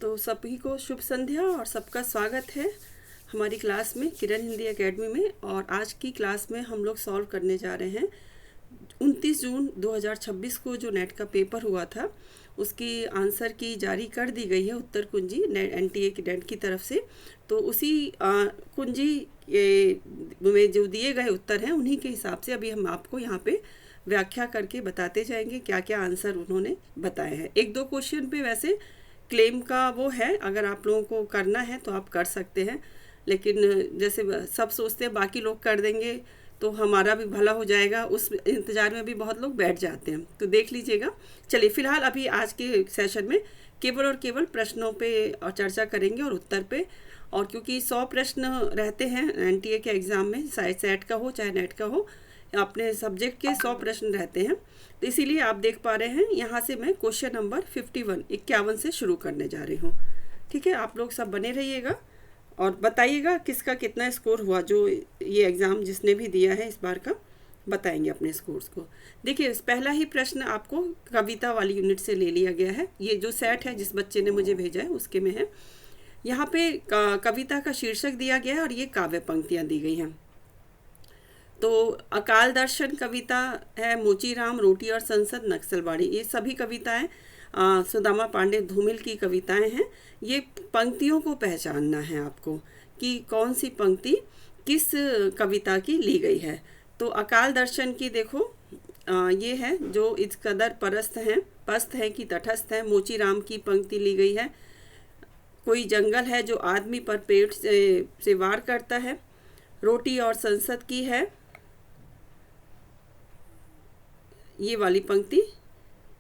तो सभी को शुभ संध्या और सबका स्वागत है हमारी क्लास में, किरण हिंदी एकेडमी में। और आज की क्लास में हम लोग सॉल्व करने जा रहे हैं 29 जून 2026 को जो नेट का पेपर हुआ था उसकी आंसर की जारी कर दी गई है उत्तर कुंजी एनटीए की नेट की तरफ से। तो उसी कुंजी में जो दिए गए उत्तर हैं उन्हीं के हिसाब से अभी हम आपको यहाँ पे व्याख्या करके बताते जाएंगे क्या क्या आंसर उन्होंने बताए हैं। एक दो क्वेश्चन पे वैसे क्लेम का वो है, अगर आप लोगों को करना है तो आप कर सकते हैं, लेकिन जैसे सब सोचते हैं बाकी लोग कर देंगे तो हमारा भी भला हो जाएगा, उस इंतज़ार में भी बहुत लोग बैठ जाते हैं। तो देख लीजिएगा। चलिए फिलहाल अभी आज के सेशन में केवल और केवल प्रश्नों पे और चर्चा करेंगे और उत्तर पे। और क्योंकि 100 प्रश्न रहते हैं एनटीए के एग्ज़ाम में, चाहे सेट का हो चाहे नेट का हो, अपने सब्जेक्ट के 100 प्रश्न रहते हैं। तो इसीलिए आप देख पा रहे हैं यहाँ से मैं क्वेश्चन नंबर 51 से शुरू करने जा रही हूँ। ठीक है, आप लोग सब बने रहिएगा और बताइएगा किसका कितना स्कोर हुआ। जो ये एग्ज़ाम जिसने भी दिया है इस बार का बताएंगे अपने स्कोर्स को। देखिए पहला ही प्रश्न आपको कविता वाली यूनिट से ले लिया गया है। ये जो सेट है जिस बच्चे ने मुझे भेजा है उसके में है। यहाँ पे कविता का शीर्षक दिया गया है और ये काव्य पंक्तियाँ दी गई हैं। तो अकाल दर्शन कविता है, मोचीराम, रोटी और संसद, नक्सलबाड़ी, ये सभी कविताएं सुदामा पांडे धूमिल की कविताएं हैं। ये पंक्तियों को पहचानना है आपको कि कौन सी पंक्ति किस कविता की ली गई है। तो अकाल दर्शन की देखो, ये है जो इस कदर पस्त है कि तटस्थ है। मोचीराम की पंक्ति ली गई है, कोई जंगल है जो आदमी पर पेट से वार करता है। रोटी और संसद की है ये वाली पंक्ति,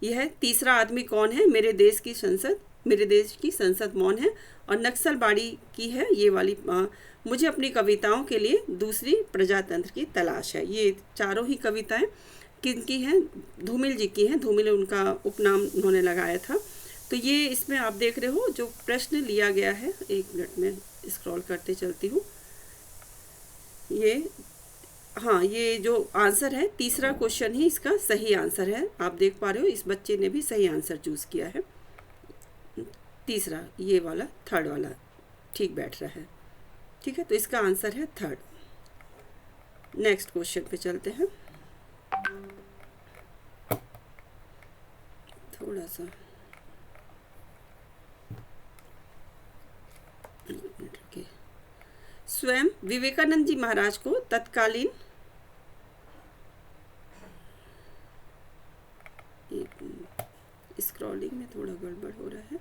यह है तीसरा आदमी कौन है, मेरे देश की संसद मौन है। और नक्सलबाड़ी की है ये वाली, मुझे अपनी कविताओं के लिए दूसरी प्रजातंत्र की तलाश है। ये चारों ही कविताएं किनकी हैं, धूमिल जी की हैं। धूमिल उनका उपनाम उन्होंने लगाया था। तो ये इसमें आप देख रहे हो जो प्रश्न लिया गया है, एक मिनट में स्क्रॉल करते चलती हूँ। ये जो आंसर है तीसरा क्वेश्चन ही इसका सही आंसर है। आप देख पा रहे हो इस बच्चे ने भी सही आंसर चूज़ किया है। तीसरा ये वाला, थर्ड वाला ठीक बैठ रहा है। ठीक है, तो इसका आंसर है थर्ड। नेक्स्ट क्वेश्चन पे चलते हैं। थोड़ा सा स्वयं विवेकानंद जी महाराज को तत्कालीन, स्क्रॉलिंग में थोड़ा गड़बड़ हो रहा है।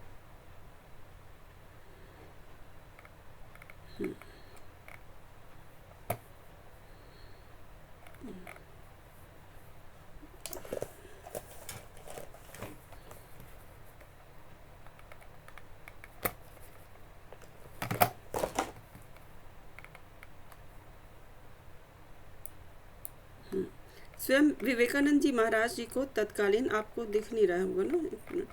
स्वयं विवेकानंद जी महाराज जी को तत्कालीन, आपको दिख नहीं रहा होगा ना, एक मिनट,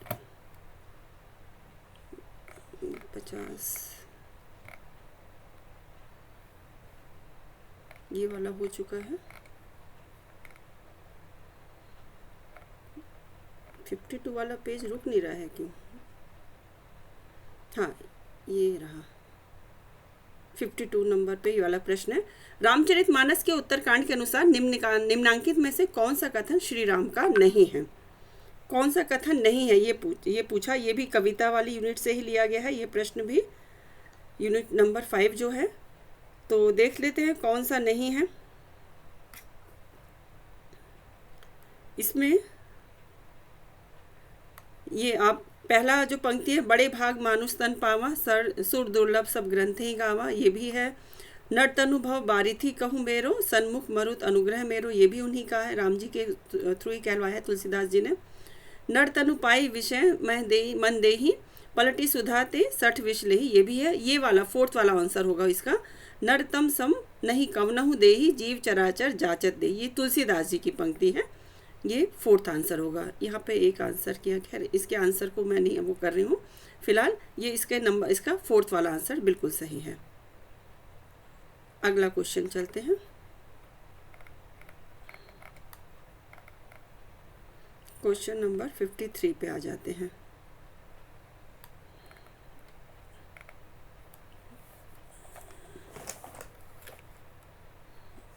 50 ये वाला हो चुका है। 52 वाला पेज रुक नहीं रहा है क्यों? हाँ ये रहा, 52 नंबर पे ये वाला प्रश्न है। रामचरितमानस के उत्तरकांड के अनुसार निम्नांकित में से कौन सा कथन श्री राम का नहीं है? कौन सा कथन नहीं है ये पूछा। ये भी कविता वाली यूनिट से ही लिया गया है ये प्रश्न भी, यूनिट नंबर 5 जो है। तो देख लेते हैं कौन सा नहीं है इसमें। ये आप पहला जो पंक्ति है, बड़े भाग मानुष तन पावा, सुर दुर्लभ सब ग्रंथ ही गावा, ये भी है। नर तनुभव बारिथी कहूँ मेरो, सन्मुख मरुत अनुग्रह मेरो, ये भी उन्हीं का है, राम जी के थ्रू ही कहलवाया है तुलसीदास जी ने। नर तनु पाई विषय मन देही, पलटी सुधाते सठ विष लेही, ये भी है। ये वाला फोर्थ वाला आंसर होगा इसका, नर तम सम नहीं कवनहु देही, जीव चराचर जाचत दे, ये तुलसीदास जी की पंक्ति है। ये फोर्थ आंसर होगा। यहाँ पे एक आंसर किया, खैर इसके आंसर को मैं नहीं वो कर रही हूँ फिलहाल। ये इसका फोर्थ वाला आंसर बिल्कुल सही है। अगला क्वेश्चन चलते हैं। क्वेश्चन नंबर 53 पे आ जाते हैं।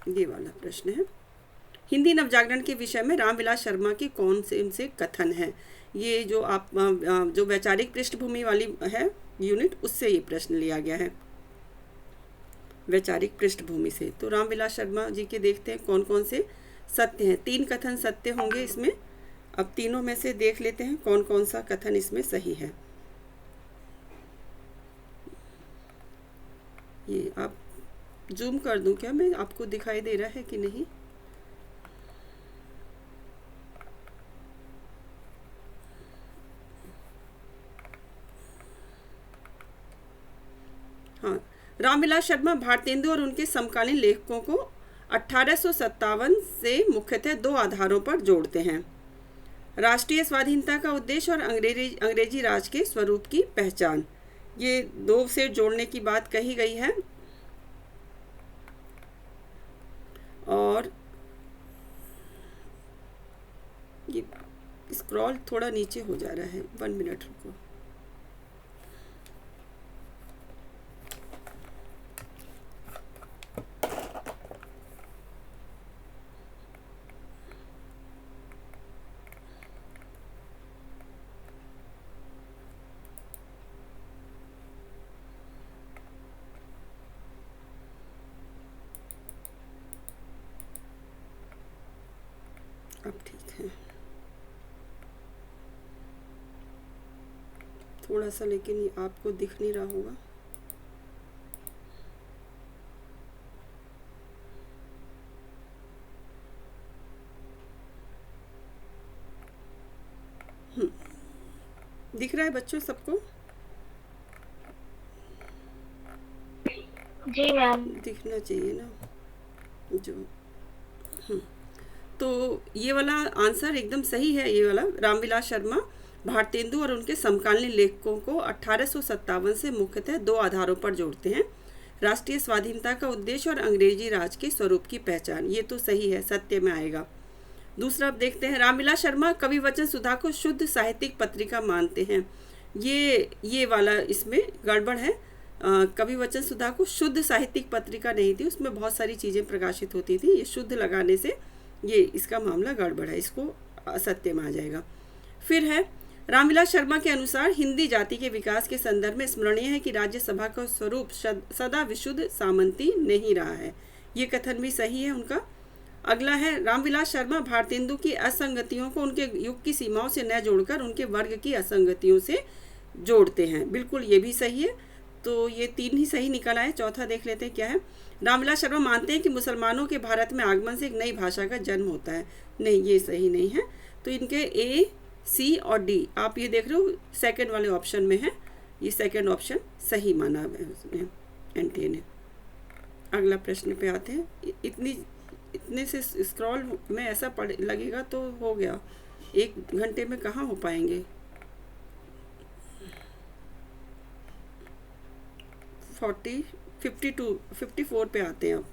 ये वाला प्रश्न है। हिंदी नवजागरण के विषय में रामविलास शर्मा के कौन से इनसे कथन हैं? ये जो आप जो वैचारिक पृष्ठभूमि वाली है यूनिट, उससे ये प्रश्न लिया गया है, वैचारिक पृष्ठभूमि से। तो रामविलास शर्मा जी के देखते हैं कौन कौन से सत्य हैं। 3 कथन सत्य होंगे इसमें। अब तीनों में से देख लेते हैं कौन कौन सा कथन इसमें सही है। ये आप जूम कर दूं क्या मैं? आपको दिखाई दे रहा है कि नहीं? हाँ, रामविलास शर्मा भारतेंदु और उनके समकालीन लेखकों को 1857 से मुख्यतः 2 आधारों पर जोड़ते हैं: राष्ट्रीय स्वाधीनता का उद्देश्य और अंग्रेजी राज के स्वरूप की पहचान। ये 2 से जोड़ने की बात कही गई है। और ये स्क्रॉल थोड़ा नीचे हो जा रहा है, 1 मिनट रुको। अब ठीक है, थोड़ा सा, लेकिन ये आपको दिख नहीं रहा होगा। दिख रहा है बच्चों सबको? जी मैम। दिखना चाहिए ना जो। तो ये वाला आंसर एकदम सही है। ये वाला रामविलास शर्मा भारतेंदु और उनके समकालीन लेखकों को 1857 से मुख्यतः 2 आधारों पर जोड़ते हैं: राष्ट्रीय स्वाधीनता का उद्देश्य और अंग्रेजी राज के स्वरूप की पहचान। ये तो सही है, सत्य में आएगा। दूसरा अब देखते हैं, रामविलास शर्मा कवि वचन सुधा को शुद्ध साहित्यिक पत्रिका मानते हैं। ये वाला इसमें गड़बड़ है। कवि वचन सुधा को शुद्ध साहित्यिक पत्रिका नहीं थी, उसमें बहुत सारी चीज़ें प्रकाशित होती थी। ये शुद्ध लगाने से ये इसका मामला गड़बड़ है, इसको असत्य में आ जाएगा। फिर है, रामविलास शर्मा के अनुसार हिंदी जाति के विकास के संदर्भ में स्मरणीय है कि राज्यसभा का स्वरूप सदा विशुद्ध सामंती नहीं रहा है। ये कथन भी सही है उनका। अगला है, रामविलास शर्मा भारतेंदु की असंगतियों को उनके युग की सीमाओं से न जोड़कर उनके वर्ग की असंगतियों से जोड़ते हैं। बिल्कुल ये भी सही है। तो ये 3 ही सही निकल आए। चौथा देख लेते हैं क्या है। रामविलास शर्मा मानते हैं कि मुसलमानों के भारत में आगमन से एक नई भाषा का जन्म होता है। नहीं, ये सही नहीं है। तो इनके ए, सी और डी, आप ये देख रहे हो सेकंड वाले ऑप्शन में है। ये सेकंड ऑप्शन सही माना है उसने, एनटीए ने। अगला प्रश्न पे आते हैं। इतने से स्क्रॉल में ऐसा लगेगा तो हो गया, 1 घंटे में कहाँ हो पाएंगे। 54 पे आते हैं अब।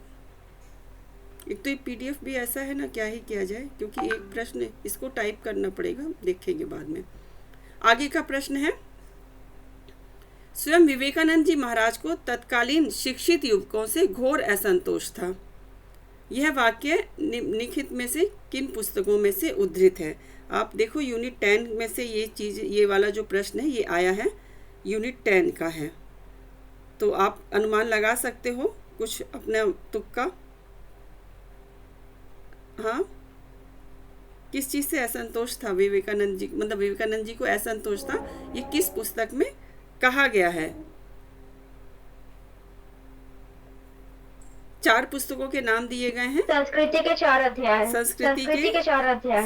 एक तो ये PDF भी ऐसा है ना, क्या ही किया जाए, क्योंकि एक प्रश्न इसको टाइप करना पड़ेगा, देखेंगे बाद में। आगे का प्रश्न है, स्वयं विवेकानंद जी महाराज को तत्कालीन शिक्षित युवकों से घोर असंतोष था। यह वाक्य निम्नलिखित में से किन पुस्तकों में से उद्धृत है? आप देखो यूनिट 10 में से ये वाला जो प्रश्न है ये आया है, यूनिट 10 का है। तो आप अनुमान लगा सकते हो कुछ अपना तुक्का। हाँ, किस चीज़ से असंतोष था विवेकानंद जी, मतलब विवेकानंद जी को असंतोष था, ये किस पुस्तक में कहा गया है? 4 पुस्तकों के नाम दिए गए हैं। संस्कृति के 4 अध्याय।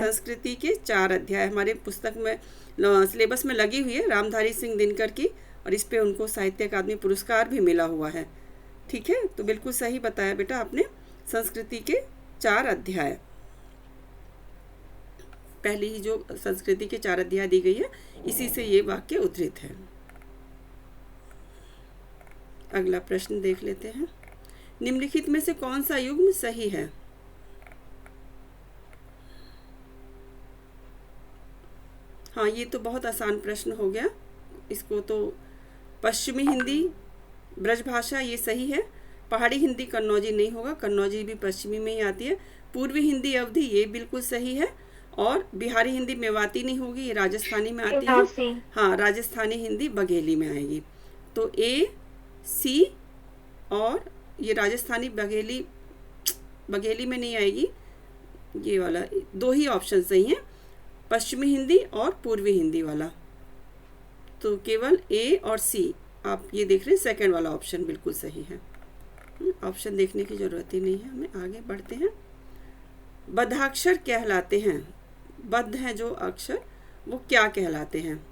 संस्कृति के 4 अध्याय हमारे पुस्तक में सिलेबस में लगी हुई है, रामधारी सिंह दिनकर की, और इस पे उनको साहित्य अकादमी पुरस्कार भी मिला हुआ है। ठीक है, तो बिल्कुल सही बताया बेटा आपने। संस्कृति के 4 अध्याय, पहली ही जो संस्कृति के 4 अध्याय दी गई है, इसी से ये वाक्य उद्धृत है। अगला प्रश्न देख लेते हैं, निम्नलिखित में से कौन सा युग्म सही है? हाँ, ये तो बहुत आसान प्रश्न हो गया। इसको तो पश्चिमी हिंदी, ब्रजभाषा, ये सही है। पहाड़ी हिंदी कन्नौजी नहीं होगा, कन्नौजी भी पश्चिमी में ही आती है। पूर्वी हिंदी अवधी ये बिल्कुल सही है। और बिहारी हिंदी मेवाती नहीं होगी, ये राजस्थानी में आती है। हाँ, राजस्थानी हिंदी बघेली में आएगी। तो ए, सी और ये राजस्थानी बघेली में नहीं आएगी, ये वाला 2 ही ऑप्शन सही हैं, पश्चिमी हिंदी और पूर्वी हिंदी वाला। तो केवल ए और सी आप ये देख रहे हैं, सेकंड वाला ऑप्शन बिल्कुल सही है। ऑप्शन देखने की ज़रूरत ही नहीं है, हमें आगे बढ़ते हैं। बद्धाक्षर कहलाते हैं, बद्ध हैं जो अक्षर, वो क्या कहलाते हैं?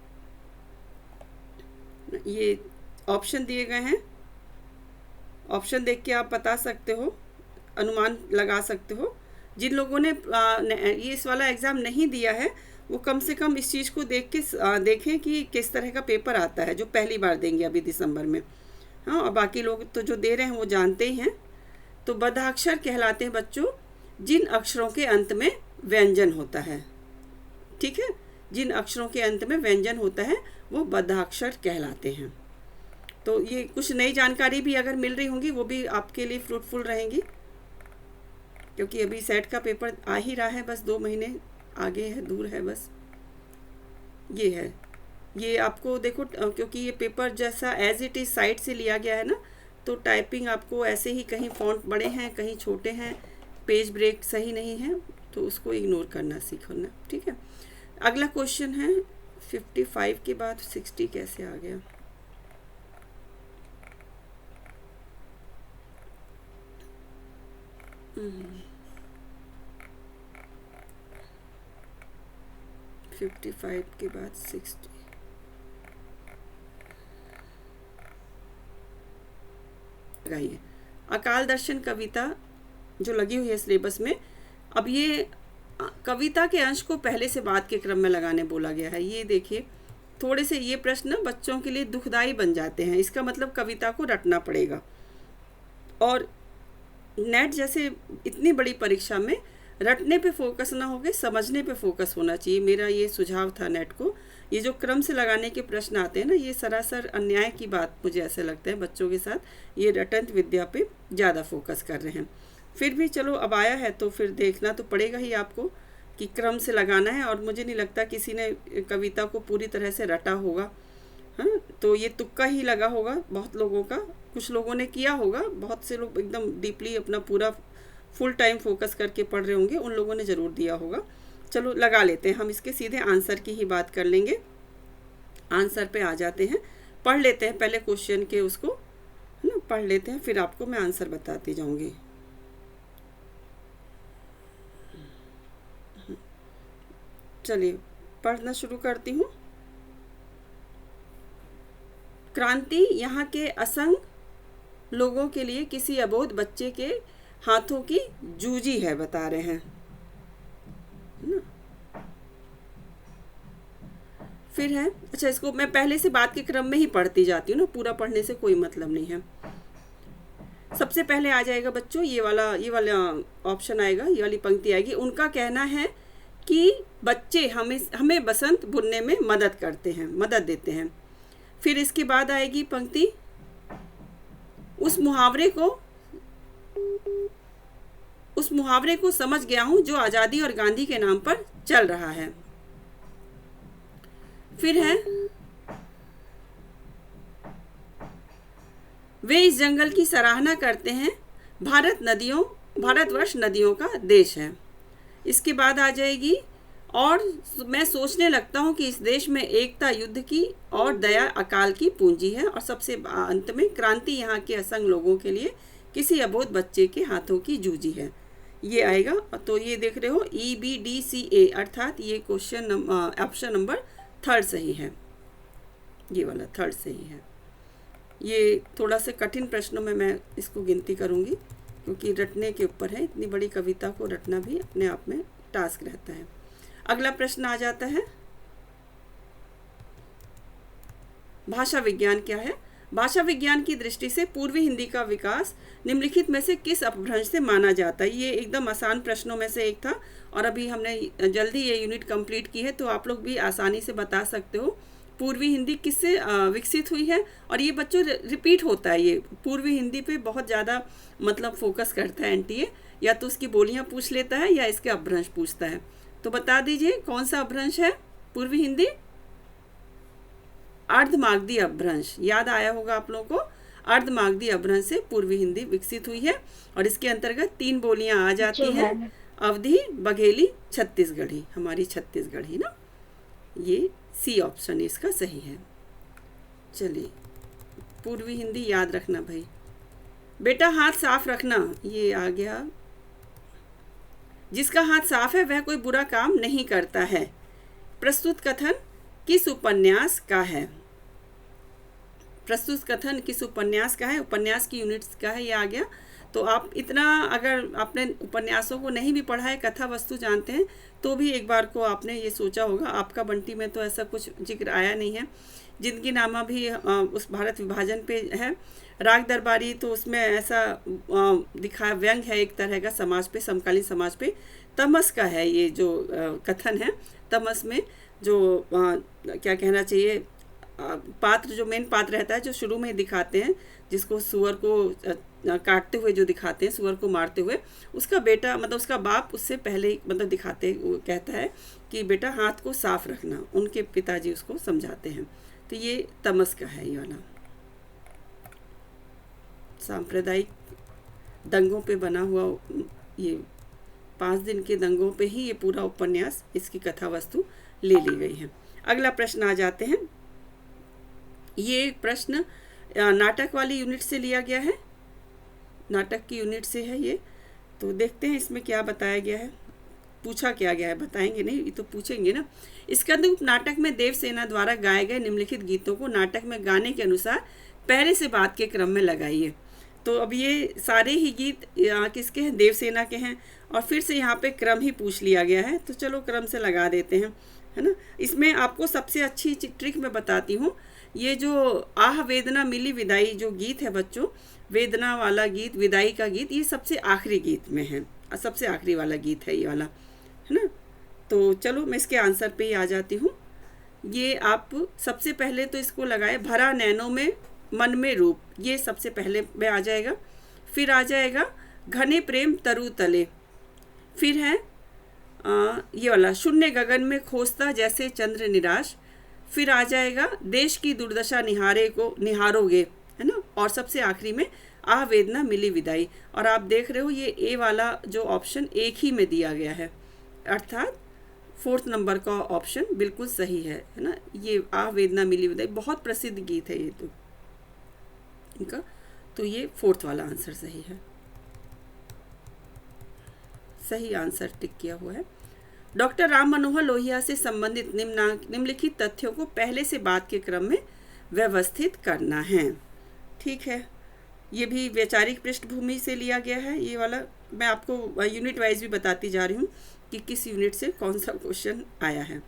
ये ऑप्शन दिए गए हैं, ऑप्शन देख के आप बता सकते हो, अनुमान लगा सकते हो। जिन लोगों ने ये इस वाला एग्ज़ाम नहीं दिया है वो कम से कम इस चीज़ को देखें कि किस तरह का पेपर आता है, जो पहली बार देंगे अभी दिसंबर में। हाँ, और बाकी लोग तो जो दे रहे हैं वो जानते ही हैं। तो बद्धाक्षर कहलाते हैं बच्चों जिन अक्षरों के अंत में व्यंजन होता है। ठीक है, जिन अक्षरों के अंत में व्यंजन होता है वो बद्धाक्षर कहलाते हैं। तो ये कुछ नई जानकारी भी अगर मिल रही होंगी वो भी आपके लिए फ्रूटफुल रहेंगी, क्योंकि अभी सेट का पेपर आ ही रहा है, बस 2 महीने आगे है, दूर है बस। ये है, ये आपको देखो, क्योंकि ये पेपर जैसा एज इट इज़ साइट से लिया गया है ना, तो टाइपिंग आपको ऐसे ही कहीं फॉन्ट बड़े हैं कहीं छोटे हैं, पेज ब्रेक सही नहीं है, तो उसको इग्नोर करना सीखना। ठीक है, अगला क्वेश्चन है 55 के बाद 60 कैसे आ गया? हम्म 55 के बाद 60। लगाइए, अकाल दर्शन कविता जो लगी हुई है सिलेबस में, अब ये कविता के अंश को पहले से बाद के क्रम में लगाने बोला गया है। ये देखिए, थोड़े से ये प्रश्न बच्चों के लिए दुखदाई बन जाते हैं, इसका मतलब कविता को रटना पड़ेगा। और नेट जैसे इतनी बड़ी परीक्षा में रटने पे फोकस ना होके समझने पे फोकस होना चाहिए, मेरा ये सुझाव था नेट को। ये जो क्रम से लगाने के प्रश्न आते हैं ना, ये सरासर अन्याय की बात मुझे ऐसा लगता है बच्चों के साथ, ये रटंत विद्या पे ज़्यादा फोकस कर रहे हैं। फिर भी चलो, अब आया है तो फिर देखना तो पड़ेगा ही आपको कि क्रम से लगाना है। और मुझे नहीं लगता किसी ने कविता को पूरी तरह से रटा होगा, हाँ, तो ये तुक्का ही लगा होगा बहुत लोगों का। कुछ लोगों ने किया होगा, बहुत से लोग एकदम डीपली अपना पूरा फुल टाइम फोकस करके पढ़ रहे होंगे, उन लोगों ने ज़रूर दिया होगा। चलो लगा लेते हैं, हम इसके सीधे आंसर की ही बात कर लेंगे। आंसर पे आ जाते हैं, पढ़ लेते हैं पहले क्वेश्चन के उसको, है ना, पढ़ लेते हैं, फिर आपको मैं आंसर बताती जाऊंगी। चलिए पढ़ना शुरू करती हूँ। क्रांति यहाँ के असंग लोगों के लिए किसी अबोध बच्चे के हाथों की जूजी है, बता रहे हैं ना। फिर है, अच्छा इसको मैं पहले से बात के क्रम में ही पढ़ती जाती हूँ ना, पूरा पढ़ने से कोई मतलब नहीं है। सबसे पहले आ जाएगा बच्चों ये वाला ऑप्शन आएगा, ये वाली पंक्ति आएगी। उनका कहना है कि बच्चे हमें बसंत बुनने में मदद देते हैं। फिर इसके बाद आएगी पंक्ति, उस मुहावरे को समझ गया हूं जो आज़ादी और गांधी के नाम पर चल रहा है। फिर है, वे इस जंगल की सराहना करते हैं, भारतवर्ष नदियों का देश है। इसके बाद आ जाएगी, और मैं सोचने लगता हूँ कि इस देश में एकता युद्ध की और दया अकाल की पूंजी है। और सबसे अंत में, क्रांति यहाँ के असंग लोगों के लिए किसी अबोध बच्चे के हाथों की जूजी है, ये आएगा। तो ये देख रहे हो EBDCA, अर्थात ये क्वेश्चन ऑप्शन नंबर 3 सही है, ये वाला 3 सही है। ये थोड़ा से कठिन प्रश्नों में मैं इसको गिनती करूँगी, क्योंकि रटने के ऊपर है, इतनी बड़ी कविता को रटना भी अपने आप में टास्क रहता है। अगला प्रश्न आ जाता है, भाषा विज्ञान क्या है? भाषा विज्ञान की दृष्टि से पूर्वी हिंदी का विकास निम्नलिखित में से किस अपभ्रंश से माना जाता है? ये एकदम आसान प्रश्नों में से एक था, और अभी हमने जल्दी ये यूनिट कंप्लीट की है, तो आप लोग भी आसानी से बता सकते हो पूर्वी हिंदी किससे विकसित हुई है। और ये बच्चों रिपीट होता है, ये पूर्वी हिंदी पे बहुत ज़्यादा मतलब फोकस करता है एनटीए, या तो उसकी बोलियां पूछ लेता है या इसके अपभ्रंश पूछता है। तो बता दीजिए कौन सा अपभ्रंश है पूर्वी हिंदी? अर्धमागधी अपभ्रंश। याद आया होगा आप लोगों को, अर्धमागधी अपभ्रंश से पूर्वी हिंदी विकसित हुई है। और इसके अंतर्गत 3 बोलियां आ जाती हैं, अवधी, बघेली, छत्तीसगढ़ी, हमारी छत्तीसगढ़ी ना। ये सी ऑप्शन इसका सही है। चलिए, पूर्वी हिंदी याद रखना भाई। बेटा हाथ साफ रखना, ये आ गया। जिसका हाथ साफ है वह कोई बुरा काम नहीं करता है। प्रस्तुत कथन किस उपन्यास का है? प्रस्तुत कथन किस उपन्यास का है? उपन्यास की यूनिट्स का है, ये आ गया। तो आप इतना अगर आपने उपन्यासों को नहीं भी पढ़ा है, कथा वस्तु जानते हैं, तो भी एक बार को आपने ये सोचा होगा। आपका बंटी में तो ऐसा कुछ जिक्र आया नहीं है। जिंदगी नामा भी उस भारत विभाजन पे है। राग दरबारी तो उसमें ऐसा दिखाया, व्यंग है एक तरह का समाज पे, समकालीन समाज पे। तमस का है ये जो कथन है। तमस में जो क्या कहना चाहिए, पात्र जो मेन पात्र रहता है, जो शुरू में दिखाते हैं, जिसको सुअर को काटते हुए जो दिखाते हैं, सुअर को मारते हुए, उसका बेटा मतलब उसका बाप उससे पहले मतलब दिखाते, वो कहता है कि बेटा हाथ को साफ रखना। उनके पिताजी उसको समझाते हैं। तो ये तमस का है ये वाला। सांप्रदायिक दंगों पे बना हुआ, ये 5 दिन के दंगों पे ही ये पूरा उपन्यास, इसकी कथा वस्तु ले ली गई है। अगला प्रश्न आ जाते हैं। ये प्रश्न नाटक वाली यूनिट से लिया गया है, नाटक की यूनिट से है ये। तो देखते हैं इसमें क्या बताया गया है, पूछा क्या गया है। बताएंगे नहीं, ये तो पूछेंगे ना। स्कंद नाटक में देवसेना द्वारा गाए गए निम्नलिखित गीतों को नाटक में गाने के अनुसार पहले से बाद के क्रम में लगाइए। तो अब ये सारे ही गीत किसके हैं? देवसेना के हैं। और फिर से यहाँ पे क्रम ही पूछ लिया गया है, तो चलो क्रम से लगा देते हैं, है ना। इसमें आपको सबसे अच्छी ट्रिक मैं बताती हूँ। ये जो आह वेदना मिली विदाई जो गीत है बच्चों, वेदना वाला गीत, विदाई का गीत, ये सबसे आखिरी गीत में है, सबसे आखिरी वाला गीत है ये वाला, है ना। तो चलो मैं इसके आंसर पे ही आ जाती हूँ। ये आप सबसे पहले तो इसको लगाए, भरा नैनों में मन में रूप, ये सबसे पहले में आ जाएगा। फिर आ जाएगा घने प्रेम तरु तले। फिर है ये वाला शून्य गगन में खोजता जैसे चंद्र निराश। फिर आ जाएगा देश की दुर्दशा निहारोगे, है ना। और सबसे आखिरी में आह वेदना मिली विदाई। और आप देख रहे हो ये ए वाला जो ऑप्शन एक ही में दिया गया है, अर्थात 4th नंबर का ऑप्शन बिल्कुल सही है ना। ये आह वेदना मिली विदाई बहुत प्रसिद्ध गीत है ये तो इनका। तो ये 4th वाला आंसर सही है, सही आंसर टिक किया हुआ है। डॉक्टर राम मनोहर लोहिया से संबंधित निम्नलिखित तथ्यों को पहले से बाद के क्रम में व्यवस्थित करना है। ठीक है, ये भी वैचारिक पृष्ठभूमि से लिया गया है ये वाला। मैं आपको यूनिट वाइज भी बताती जा रही हूँ कि किस यूनिट से कौन सा क्वेश्चन आया है।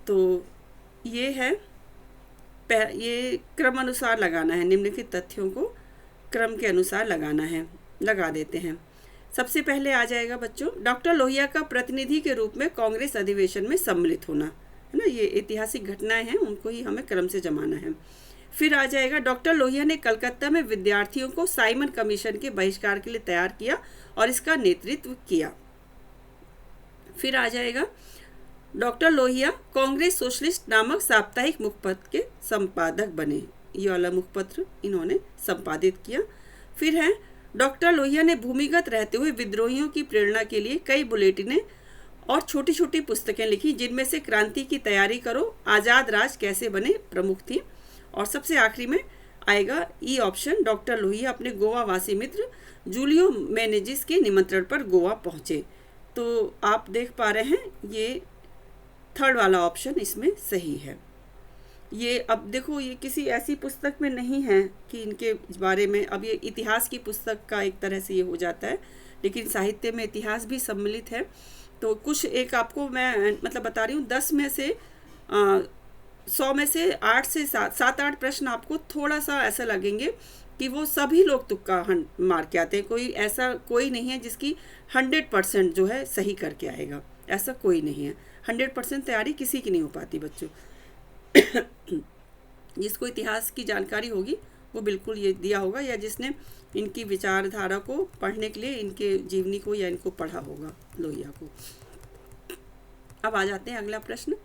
तो ये है, ये क्रम अनुसार लगाना है, निम्नलिखित तथ्यों को क्रम के अनुसार लगाना है। लगा देते हैं। सबसे पहले आ जाएगा बच्चों, डॉक्टर लोहिया का प्रतिनिधि के रूप में कांग्रेस अधिवेशन में सम्मिलित होना, है ना। ये ऐतिहासिक घटनाएं हैं, उनको ही हमें क्रम से जमाना है। फिर आ जाएगा डॉक्टर लोहिया ने कलकत्ता में विद्यार्थियों को साइमन कमीशन के बहिष्कार के लिए तैयार किया और इसका नेतृत्व किया। फिर आ जाएगा डॉक्टर लोहिया कांग्रेस सोशलिस्ट नामक साप्ताहिक मुखपत्र के संपादक बने, ये वाला मुखपत्र इन्होंने संपादित किया। फिर है डॉक्टर लोहिया ने भूमिगत रहते हुए विद्रोहियों की प्रेरणा के लिए कई बुलेटिनें और छोटी छोटी पुस्तकें लिखी, जिनमें से क्रांति की तैयारी करो, आज़ाद राज कैसे बने प्रमुख थी। और सबसे आखिरी में आएगा ई ऑप्शन, डॉक्टर लोहिया अपने गोवा वासी मित्र जूलियो मेनेजिस के निमंत्रण पर गोवा पहुँचे। तो आप देख पा रहे हैं ये 3rd वाला ऑप्शन इसमें सही है। ये अब देखो, ये किसी ऐसी पुस्तक में नहीं है कि इनके बारे में, अब ये इतिहास की पुस्तक का एक तरह से ये हो जाता है, लेकिन साहित्य में इतिहास भी सम्मिलित है। तो कुछ एक आपको मैं मतलब बता रही हूँ, 10 में से 100 में से 8 से 7-8 प्रश्न आपको थोड़ा सा ऐसा लगेंगे कि वो सभी लोग तुक्का मार के आते हैं। कोई ऐसा कोई नहीं है जिसकी 100% जो है सही करके आएगा, ऐसा कोई नहीं है। 100% तैयारी किसी की नहीं हो पाती बच्चों। जिसको इतिहास की जानकारी होगी वो बिल्कुल ये दिया होगा, या जिसने इनकी विचारधारा को पढ़ने के लिए इनके जीवनी को या इनको पढ़ा होगा, लोहिया को। अब आ जाते हैं अगला प्रश्न।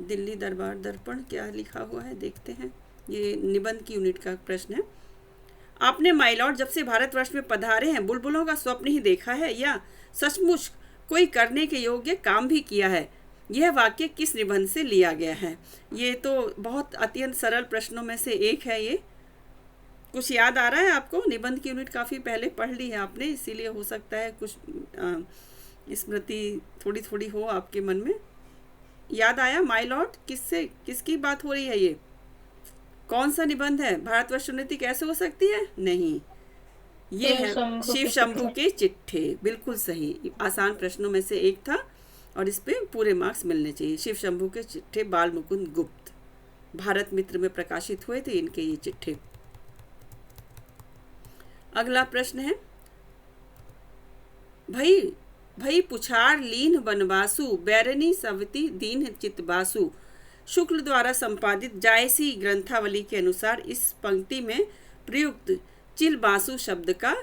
दिल्ली दरबार दर्पण क्या लिखा हुआ है देखते हैं। ये निबंध की यूनिट का प्रश्न है। आपने माय लॉर्ड जब से भारतवर्ष में पधारे हैं बुलबुलों का स्वप्न ही देखा है या सचमुच कोई करने के योग्य काम भी किया है? यह वाक्य किस निबंध से लिया गया है? ये तो बहुत अत्यंत सरल प्रश्नों में से एक है। ये कुछ याद आ रहा है आपको? निबंध की यूनिट काफ़ी पहले पढ़ ली है आपने, इसीलिए हो सकता है कुछ स्मृति थोड़ी थोड़ी हो आपके मन में। याद आया माय लॉर्ड किसकी बात हो रही है? ये कौन सा निबंध है? भारतवर्ष उन्नति कैसे हो सकती है? नहीं, ये है शिव शंभू के चिट्ठे। बिल्कुल सही, आसान प्रश्नों में से एक था और इस पे पूरे मार्क्स मिलने चाहिए। शिव शंभू के चिट्ठे बाल मुकुंद गुप्त भारत मित्र में प्रकाशित हुए थे इनके ये चिट्ठे। अगला प्रश्न है, भई पुछार लीन बनवासु बैरनी सवती दीन चितबासु। शुक्ल द्वारा संपादित जायसी ग्रंथावली के अनुसार इस पंक्ति में प्रयुक्त चिलबासु शब्द का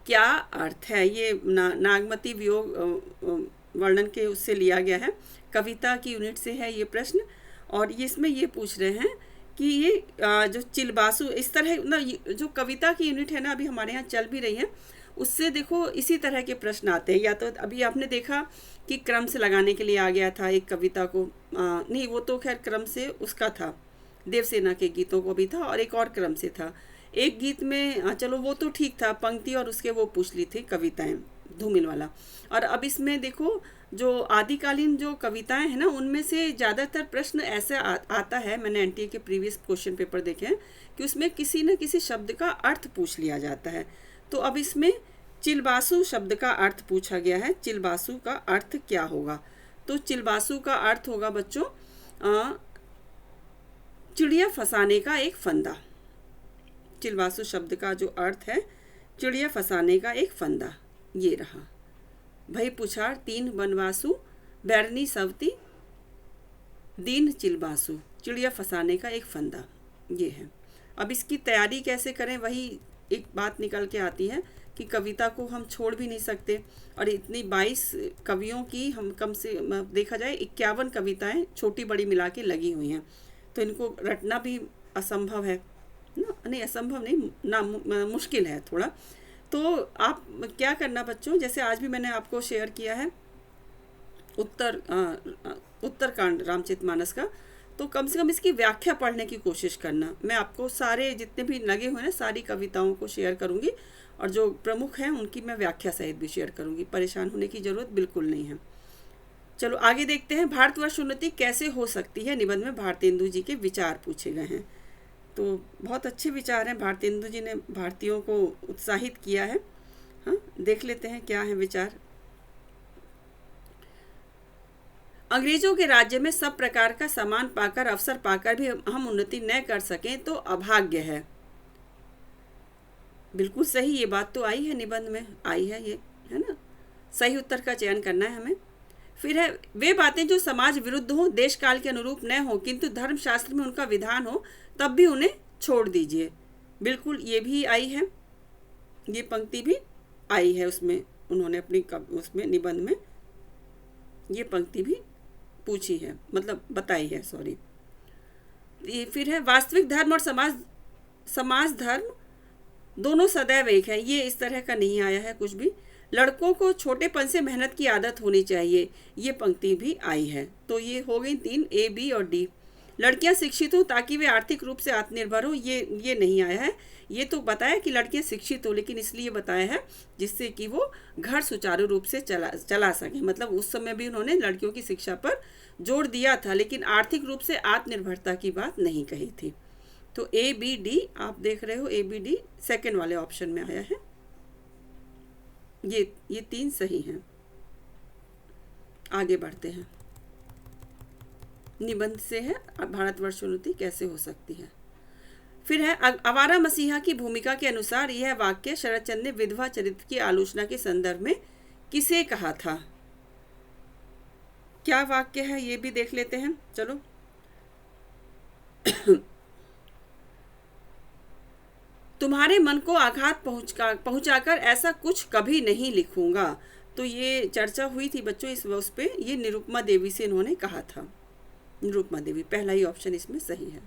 क्या अर्थ है? ये नागमती वियोग वर्णन के उससे लिया गया है, कविता की यूनिट से है ये प्रश्न। और इसमें ये पूछ रहे हैं कि ये जो चिलबासु इस तरह ना, जो कविता की यूनिट है ना अभी हमारे यहाँ चल भी रही है, उससे देखो इसी तरह के प्रश्न आते हैं। या तो अभी आपने देखा कि क्रम से लगाने के लिए आ गया था एक कविता को, नहीं वो तो खैर क्रम से उसका था, देवसेना के गीतों को भी था और एक और क्रम से था। एक गीत में चलो वो तो ठीक था, पंक्ति और उसके वो पूछ ली थी कविताएं, धूमिल वाला। और अब इसमें देखो जो आदिकालीन जो कविताएं हैं ना, उनमें से ज़्यादातर प्रश्न ऐसे आता है, मैंने एनटीए के प्रीवियस क्वेश्चन पेपर देखे हैं कि उसमें किसी न किसी शब्द का अर्थ पूछ लिया जाता है। तो अब इसमें चिलबासु शब्द का अर्थ पूछा गया है। चिलबासु का अर्थ क्या होगा? तो चिलबासु का अर्थ होगा बच्चों चिड़िया फंसाने का एक फंदा। चिलबासु शब्द का जो अर्थ है चिड़िया फंसाने का एक फंदा, ये रहा। भई पुछार तीन बनवासु बैरनी सवती दीन चिलबासु, चिड़िया फंसाने का एक फंदा, ये है। अब इसकी तैयारी कैसे करें, वही एक बात निकल के आती है कि कविता को हम छोड़ भी नहीं सकते। और इतनी 22 कवियों की हम कम से देखा जाए 51 कविताएं छोटी बड़ी मिला के लगी हुई हैं, तो इनको रटना भी असंभव है ना, नहीं असंभव नहीं ना, मुश्किल है थोड़ा। तो आप क्या करना बच्चों, जैसे आज भी मैंने आपको शेयर किया है उत्तरकांड रामचरितमानस का, तो कम से कम इसकी व्याख्या पढ़ने की कोशिश करना। मैं आपको सारे जितने भी लगे हुए हैं सारी कविताओं को शेयर करूंगी और जो प्रमुख हैं उनकी मैं व्याख्या सहित भी शेयर करूंगी, परेशान होने की ज़रूरत बिल्कुल नहीं है। चलो आगे देखते हैं। भारतवर्ष उन्नति कैसे हो सकती है निबंध में भारतेंदु जी के विचार पूछे गए हैं। तो बहुत अच्छे विचार हैं, भारतेंदु जी ने भारतीयों को उत्साहित किया है। हाँ, देख लेते हैं क्या है विचार। अंग्रेजों के राज्य में सब प्रकार का सामान पाकर अवसर पाकर भी हम उन्नति न कर सकें तो अभाग्य है। बिल्कुल सही, ये बात तो आई है निबंध में, आई है ये, है ना। सही उत्तर का चयन करना है हमें। फिर है वे बातें जो समाज विरुद्ध हो, देश काल के अनुरूप न हो, किंतु धर्मशास्त्र में उनका विधान हो, तब भी उन्हें छोड़ दीजिए। बिल्कुल ये भी आई है, ये पंक्ति भी आई है उसमें, उन्होंने अपनी उसमें निबंध में ये पंक्ति भी पूछी है, मतलब बताई है, सॉरी। फिर है वास्तविक धर्म और समाज धर्म दोनों सदैव एक है। ये इस तरह का नहीं आया है कुछ भी। लड़कों को छोटेपन से मेहनत की आदत होनी चाहिए, ये पंक्ति भी आई है। तो ये हो गई 3 A, B और D। लड़कियां शिक्षित हो ताकि वे आर्थिक रूप से आत्मनिर्भर हो, ये नहीं आया है। ये तो बताया कि लड़कियां शिक्षित हो, लेकिन इसलिए बताया है जिससे कि वो घर सुचारू रूप से चला सके। मतलब उस समय भी उन्होंने लड़कियों की शिक्षा पर जोर दिया था, लेकिन आर्थिक रूप से आत्मनिर्भरता की बात नहीं कही थी। तो A, B, D आप देख रहे हो, A, B, D सेकेंड वाले ऑप्शन में आया है। ये 3 सही हैं। आगे बढ़ते हैं। निबंध से है भारतवर्ष उन्नति कैसे हो सकती है। फिर है आवारा मसीहा की भूमिका के अनुसार यह वाक्य शरदचंद्र ने विधवा चरित्र की आलोचना के संदर्भ में किसे कहा था? क्या वाक्य है ये भी देख लेते हैं। चलो, तुम्हारे मन को आघात पहुंचाकर ऐसा कुछ कभी नहीं लिखूंगा। तो ये चर्चा हुई थी बच्चों इस उस पे, ये निरुपमा देवी से इन्होंने कहा था। निरुपमा देवी, पहला ही ऑप्शन इसमें सही है।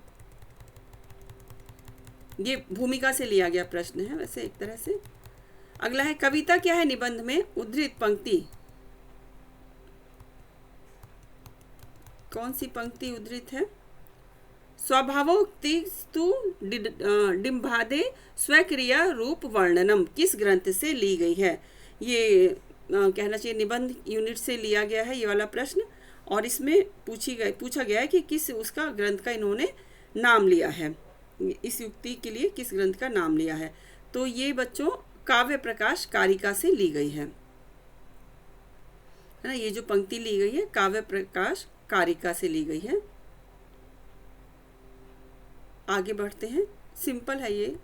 ये भूमिका से लिया गया प्रश्न है वैसे एक तरह से। अगला है, कविता क्या है निबंध में उद्धृत पंक्ति? कौन सी पंक्ति उद्धृत है? स्वभावोक्तिस्तु डिम्बादे स्वक्रिया रूप वर्णनम किस ग्रंथ से ली गई है? ये कहना चाहिए निबंध यूनिट से लिया गया है ये वाला प्रश्न, और इसमें पूछा गया है कि किस उसका ग्रंथ का इन्होंने नाम लिया है, इस युक्ति के लिए किस ग्रंथ का नाम लिया है। तो ये बच्चों काव्य प्रकाश कारिका से ली गई है ना। ये जो पंक्ति ली गई है काव्य प्रकाश कारिका से ली गई है। आगे बढ़ते हैं, सिंपल है ये,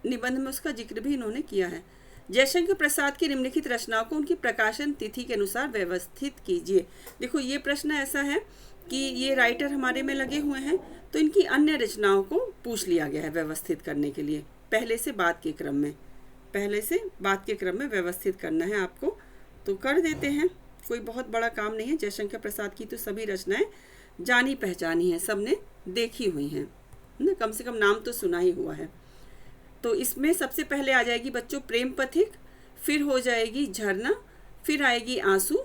निबंध में उसका जिक्र भी इन्होंने किया है। जयशंकर प्रसाद की निम्नलिखित रचनाओं को उनकी प्रकाशन तिथि के अनुसार व्यवस्थित कीजिए। देखो ये प्रश्न ऐसा है कि ये राइटर हमारे में लगे हुए हैं, तो इनकी अन्य रचनाओं को पूछ लिया गया है व्यवस्थित करने के लिए, पहले से बाद के क्रम में व्यवस्थित करना है आपको, तो कर देते हैं। कोई बहुत बड़ा काम नहीं है। जयशंकर प्रसाद की तो सभी रचनाएं जानी पहचानी हैं, सबने देखी हुई हैं ना, कम से कम नाम तो सुना ही हुआ है। तो इसमें सबसे पहले आ जाएगी बच्चों प्रेम पथिक, फिर हो जाएगी झरना, फिर आएगी आंसू,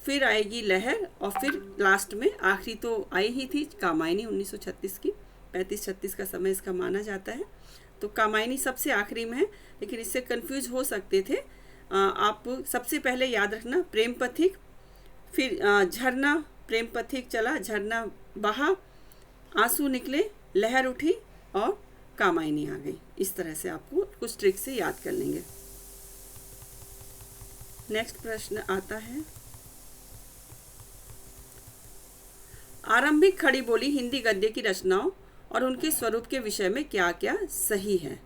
फिर आएगी लहर, और फिर लास्ट में आखिरी तो आई ही थी कामायनी 1936 की, 35-36 का समय इसका माना जाता है। तो कामायनी सबसे आखिरी में है, लेकिन इससे कंफ्यूज हो सकते थे आप। सबसे पहले याद रखना प्रेम पथिक, फिर झरना, प्रेम पथिक चला, झरना बहा, आंसू निकले, लहर उठी और कामायनी आ गई। इस तरह से आपको कुछ ट्रिक से याद कर लेंगे। नेक्स्ट प्रश्न आता है, आरंभिक खड़ी बोली हिंदी गद्य की रचनाओं और उनके स्वरूप के विषय में क्या क्या सही है?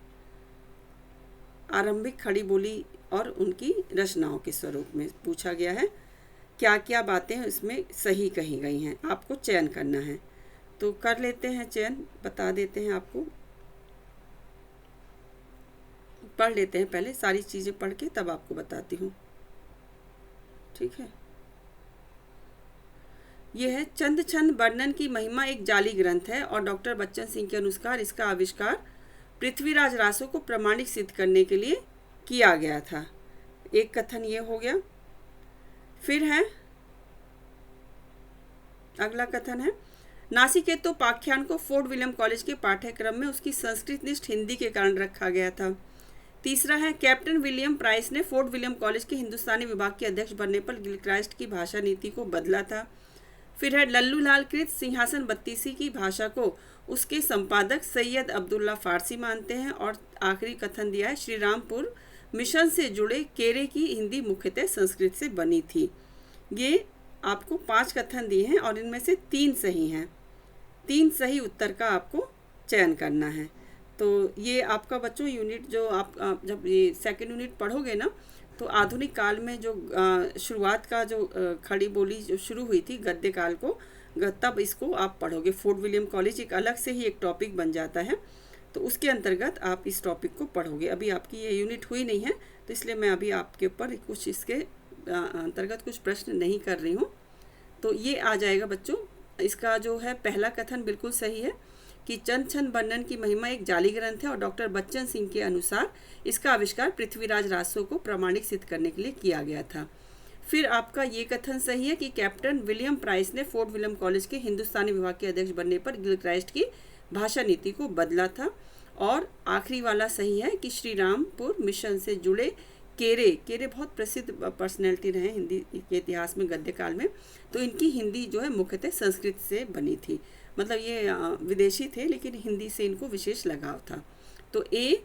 आरंभिक खड़ी बोली और उनकी रचनाओं के स्वरूप में पूछा गया है, क्या क्या बातें इसमें सही कही गई हैं, आपको चयन करना है। तो कर लेते हैं चयन, बता देते हैं आपको, पढ़ लेते हैं पहले, सारी चीज़ें पढ़ के तब आपको बताती हूँ, ठीक है। यह है, चंद छंद वर्णन की महिमा एक जाली ग्रंथ है और डॉक्टर बच्चन सिंह के अनुसार इसका आविष्कार पृथ्वीराज रासो को प्रमाणिक सिद्ध करने के लिए किया गया था। एक कथन ये हो गया। फिर है अगला कथन है, नासिकेतो पाख्यान को फोर्ट विलियम कॉलेज के पाठ्यक्रम में उसकी संस्कृतनिष्ठ हिंदी के कारण रखा गया था। तीसरा है, कैप्टन विलियम प्राइस ने फोर्ट विलियम कॉलेज के हिंदुस्तानी विभाग के अध्यक्ष बनने पर गिलक्राइस्ट की भाषा नीति को बदला था। फिर है, लल्लू लाल कृत सिंहासन बत्तीसी की भाषा को उसके संपादक सैयद अब्दुल्ला फारसी मानते हैं। और आखिरी कथन दिया है, श्री रामपुर मिशन से जुड़े केरे की हिंदी मुख्यतः संस्कृत से बनी थी। ये आपको 5 कथन दिए हैं और इनमें से 3 सही हैं। 3 सही उत्तर का आपको चयन करना है। तो ये आपका बच्चों यूनिट जो आप जब ये सेकंड यूनिट पढ़ोगे ना, तो आधुनिक काल में जो शुरुआत का जो खड़ी बोली जो शुरू हुई थी गद्य काल को, तब इसको आप पढ़ोगे। फोर्ट विलियम कॉलेज एक अलग से ही एक टॉपिक बन जाता है, तो उसके अंतर्गत आप इस टॉपिक को पढ़ोगे। अभी आपकी ये यूनिट हुई नहीं है, तो इसलिए मैं अभी आपके ऊपर कुछ इसके अंतर्गत कुछ प्रश्न नहीं कर रही हूँ। तो ये आ जाएगा बच्चों। इसका जो है पहला कथन बिल्कुल सही है कि चंद छंद वर्णन की महिमा एक जाली ग्रंथ है और डॉक्टर बच्चन सिंह के अनुसार इसका आविष्कार पृथ्वीराज रासो को प्रमाणिक सिद्ध करने के लिए किया गया था। फिर आपका ये कथन सही है कि कैप्टन विलियम प्राइस ने फोर्ट विलियम कॉलेज के हिंदुस्तानी विभाग के अध्यक्ष बनने पर गिलक्राइस्ट की भाषा नीति को बदला था। और आखिरी वाला सही है कि श्री रामपुर मिशन से जुड़े केरे बहुत प्रसिद्ध पर्सनैलिटी रहे हिंदी के इतिहास में गद्य काल में, तो इनकी हिंदी जो है मुख्यतः संस्कृत से बनी थी। मतलब ये विदेशी थे लेकिन हिंदी से इनको विशेष लगाव था। तो ए,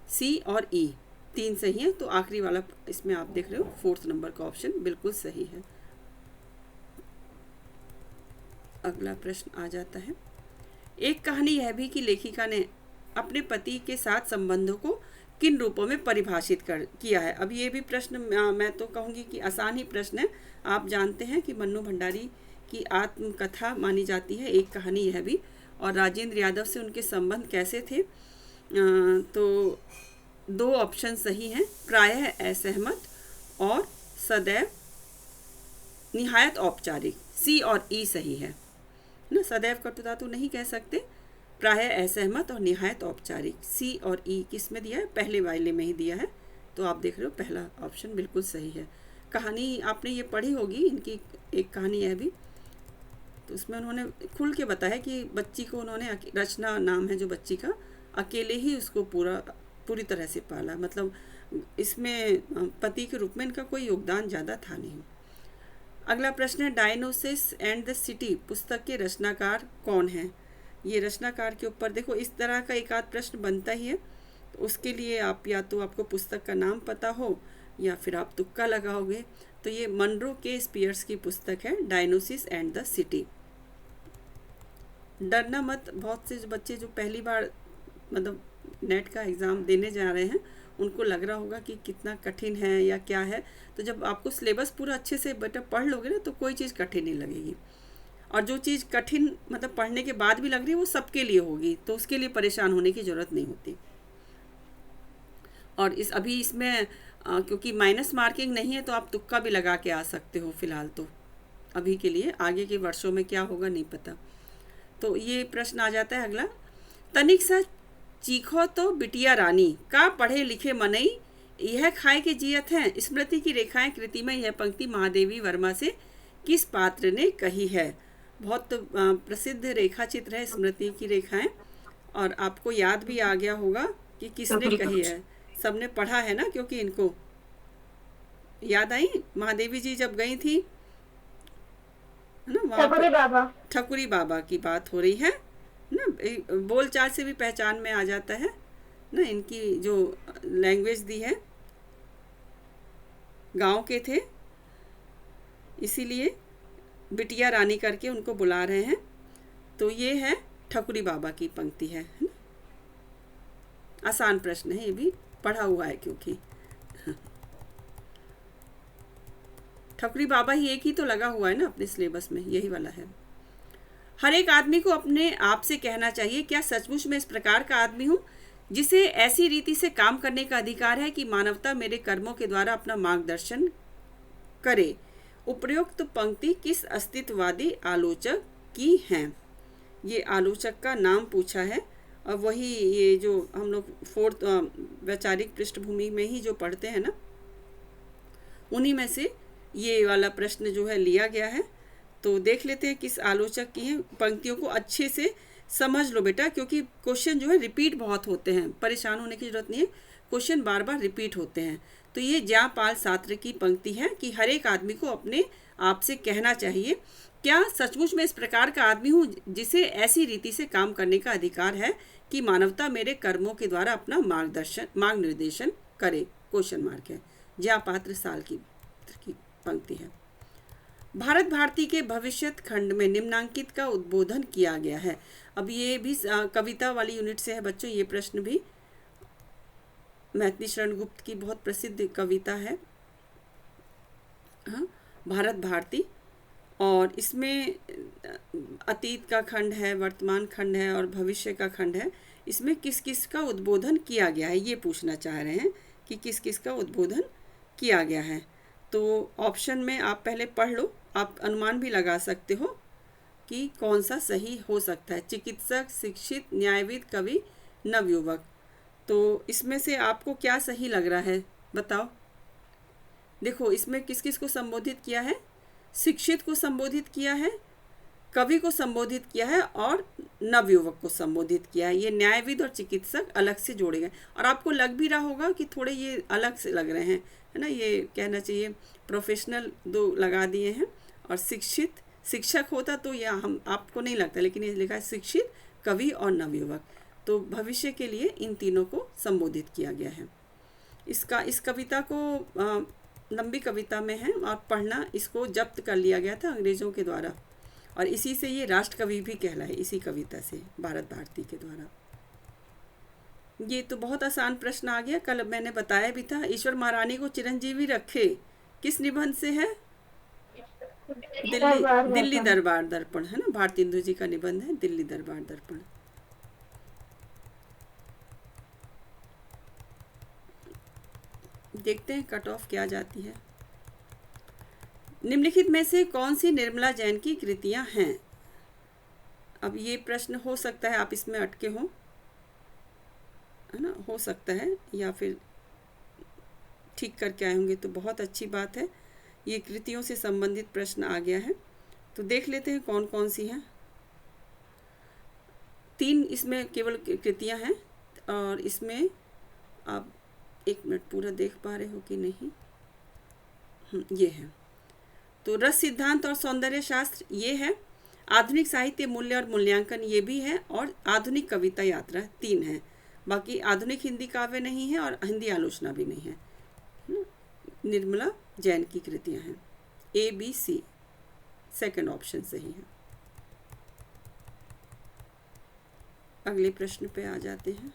सी और ई 3 सही है। तो आखिरी वाला इसमें आप देख रहे हो 4th नंबर का ऑप्शन बिल्कुल सही है। अगला प्रश्न आ जाता है, एक कहानी यह भी कि लेखिका ने अपने पति के साथ संबंधों को किन रूपों में परिभाषित किया है। अब ये भी प्रश्न मैं तो कहूँगी कि आसान ही प्रश्न है। आप जानते हैं कि मन्नू भंडारी की आत्मकथा मानी जाती है एक कहानी यह भी, और राजेंद्र यादव से उनके संबंध कैसे थे? तो दो ऑप्शन सही हैं, प्रायः असहमत और सदैव निहायत औपचारिक। सी और ई सही है ना, सदैव कटुता तो नहीं कह सकते, प्रायः असहमत और निहायत औपचारिक। सी और ई किस में दिया है? पहले वाले में ही दिया है। तो आप देख रहे हो पहला ऑप्शन बिल्कुल सही है। कहानी आपने ये पढ़ी होगी, इनकी एक कहानी है भी, तो उसमें उन्होंने खुल के बताया कि बच्ची को उन्होंने, रचना नाम है जो बच्ची का, अकेले ही उसको पूरी तरह से पाला। मतलब इसमें पति के रूप में इनका कोई योगदान ज़्यादा था नहीं। अगला प्रश्न है, डायनोसिस एंड द सिटी पुस्तक के रचनाकार कौन हैं? ये रचनाकार के ऊपर देखो इस तरह का एक आध प्रश्न बनता ही है। तो उसके लिए आप या तो आपको पुस्तक का नाम पता हो या फिर आप तुक्का लगाओगे। तो ये मनरो के स्पियर्स की पुस्तक है, डायनोसिस एंड द सिटी। डरना मत, बहुत से बच्चे जो पहली बार मतलब नेट का एग्ज़ाम देने जा रहे हैं उनको लग रहा होगा कि कितना कठिन है या क्या है। तो जब आपको सिलेबस पूरा अच्छे से बेटा पढ़ लोगे ना तो कोई चीज़ कठिन नहीं लगेगी। और जो चीज़ कठिन मतलब पढ़ने के बाद भी लग रही है वो सबके लिए होगी, तो उसके लिए परेशान होने की ज़रूरत नहीं होती। और अभी इसमें क्योंकि माइनस मार्किंग नहीं है तो आप तुक्का भी लगा के आ सकते हो फ़िलहाल तो, अभी के लिए। आगे के वर्षों में क्या होगा नहीं पता। तो ये प्रश्न आ जाता है अगला, तनिक सा चीखो तो बिटिया रानी, का पढ़े लिखे मनई यह खाए के जियत हैं। स्मृति की रेखाएं कृति में यह पंक्ति महादेवी वर्मा से किस पात्र ने कही है? बहुत प्रसिद्ध रेखा चित्र है स्मृति की रेखाएं, और आपको याद भी आ गया होगा कि किसने कही है। सबने पढ़ा है ना, क्योंकि इनको याद आई। महादेवी जी जब गई थी है ना, ठकुरी बाबा की बात हो रही है ना, बोलचाल से भी पहचान में आ जाता है ना, इनकी जो लैंग्वेज दी है, गांव के थे इसीलिए बिटिया रानी करके उनको बुला रहे हैं। तो ये है ठकुरी बाबा की पंक्ति है ना? आसान प्रश्न है, ये भी पढ़ा हुआ है क्योंकि ठकुरी बाबा ही एक ही तो लगा हुआ है ना अपने सिलेबस में, यही वाला है। हर एक आदमी को अपने आप से कहना चाहिए, क्या सचमुच में इस प्रकार का आदमी हूँ जिसे ऐसी रीति से काम करने का अधिकार है कि मानवता मेरे कर्मों के द्वारा अपना मार्गदर्शन करे। उपयुक्त पंक्ति किस अस्तित्ववादी आलोचक की हैं? ये आलोचक का नाम पूछा है, और वही ये जो हम लोग फोर्थ वैचारिक पृष्ठभूमि में ही जो पढ़ते हैं ना, उन्हीं में से ये वाला प्रश्न जो है लिया गया है। तो देख लेते हैं किस आलोचक की हैं। पंक्तियों को अच्छे से समझ लो बेटा, क्योंकि क्वेश्चन जो है रिपीट बहुत होते हैं, परेशान होने की जरूरत नहीं है, क्वेश्चन बार बार रिपीट होते हैं। तो ये जयपाल सात्र की पंक्ति है कि हर एक आदमी को अपने आप से कहना चाहिए, क्या सचमुच में इस प्रकार का आदमी हूँ जिसे ऐसी रीति से काम करने का अधिकार है कि मानवता मेरे कर्मों के द्वारा अपना मार्ग निर्देशन करे। क्वेश्चन मार्क है, जयपात्र साल की पंक्ति है। भारत भारती के भविष्यत खंड में निम्नांकित का उद्बोधन किया गया है। अब ये भी कविता वाली यूनिट से है बच्चों, ये प्रश्न भी मैथिली शरण गुप्त की बहुत प्रसिद्ध कविता है, हाँ, भारत भारती। और इसमें अतीत का खंड है, वर्तमान खंड है और भविष्य का खंड है। इसमें किस किस का उद्बोधन किया गया है ये पूछना चाह रहे हैं कि किस किस का उद्बोधन किया गया है। तो ऑप्शन में आप पहले पढ़ लो, आप अनुमान भी लगा सकते हो कि कौन सा सही हो सकता है। चिकित्सक, शिक्षित, न्यायविद, कवि, नवयुवक। तो इसमें से आपको क्या सही लग रहा है बताओ। देखो इसमें किस किस को संबोधित किया है? शिक्षित को संबोधित किया है, कवि को संबोधित किया है और नवयुवक को संबोधित किया है। ये न्यायविद और चिकित्सक अलग से जोड़े गए, और आपको लग भी रहा होगा कि थोड़े ये अलग से लग रहे हैं, है ना, ये कहना चाहिए प्रोफेशनल दो लगा दिए हैं। और शिक्षित, शिक्षक होता तो यह हम आपको नहीं लगता, लेकिन ये लिखा है शिक्षित, कवि और नवयुवक। तो भविष्य के लिए इन तीनों को संबोधित किया गया है। इस कविता को लंबी कविता में है और पढ़ना, इसको जब्त कर लिया गया था अंग्रेजों के द्वारा, और इसी से ये राष्ट्र कवि भी कहलाए, इसी कविता से, भारत भारती के द्वारा। ये तो बहुत आसान प्रश्न आ गया, कल मैंने बताया भी था। ईश्वर महारानी को चिरंजीवी रखे किस निबंध से है? दिल्ली दरबार दिल्ली दर्पण। दरबार दर्पण है ना, भारतेंदु जी का निबंध है दिल्ली दरबार दर्पण। देखते हैं कट ऑफ क्या जाती है। निम्नलिखित में से कौन सी निर्मला जैन की कृतियां हैं? अब ये प्रश्न हो सकता है आप इसमें अटके हो, है ना, हो सकता है, या फिर ठीक करके आए होंगे तो बहुत अच्छी बात है। ये कृतियों से संबंधित प्रश्न आ गया है, तो देख लेते हैं कौन कौन सी हैं। 3 इसमें केवल कृतियां हैं, और इसमें आप 1 मिनट पूरा देख पा रहे हो कि नहीं। ये है, तो रस सिद्धांत और सौंदर्य शास्त्र ये है, आधुनिक साहित्य मूल्य और मूल्यांकन ये भी है, और आधुनिक कविता यात्रा 3 है। बाकी आधुनिक हिंदी काव्य नहीं है और हिंदी आलोचना भी नहीं है। निर्मला जैन की कृतियां हैं। ABC सेकंड ऑप्शन सही है। अगले प्रश्न पे आ जाते हैं।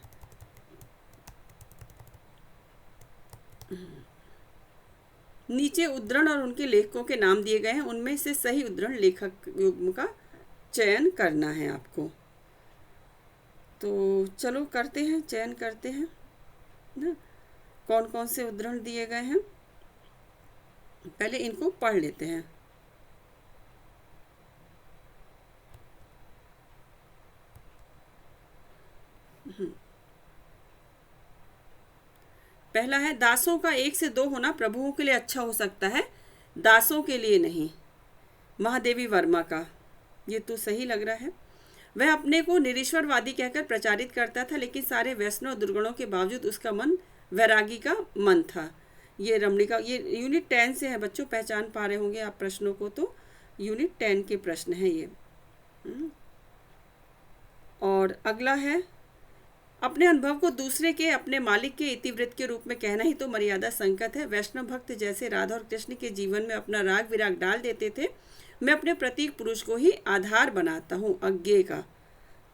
नीचे उद्धरण और उनके लेखकों के नाम दिए गए हैं, उनमें से सही उद्धरण लेखक युग्म का चयन करना है आपको। तो चलो करते हैं, चयन करते हैं ना, कौन कौन से उद्धरण दिए गए हैं, पहले इनको पढ़ लेते हैं। पहला है, दासों का 1 से 2 होना प्रभुओं के लिए अच्छा हो सकता है, दासों के लिए नहीं। महादेवी वर्मा का, ये तो सही लग रहा है। वह अपने को निरीश्वरवादी कहकर प्रचारित करता था, लेकिन सारे व्यसनों और दुर्गुणों के बावजूद उसका मन वैरागी का मन था। ये रमणिका, ये यूनिट 10 से है बच्चों, पहचान पा रहे होंगे आप प्रश्नों को, तो यूनिट 10 के प्रश्न हैं ये। और अगला है, अपने अनुभव को दूसरे के अपने मालिक के इतिवृत्त के रूप में कहना ही तो मर्यादा संकट है। वैष्णव भक्त जैसे राधा और कृष्ण के जीवन में अपना राग विराग डाल देते थे, मैं अपने प्रतीक पुरुष को ही आधार बनाता हूँ अज्ञे का।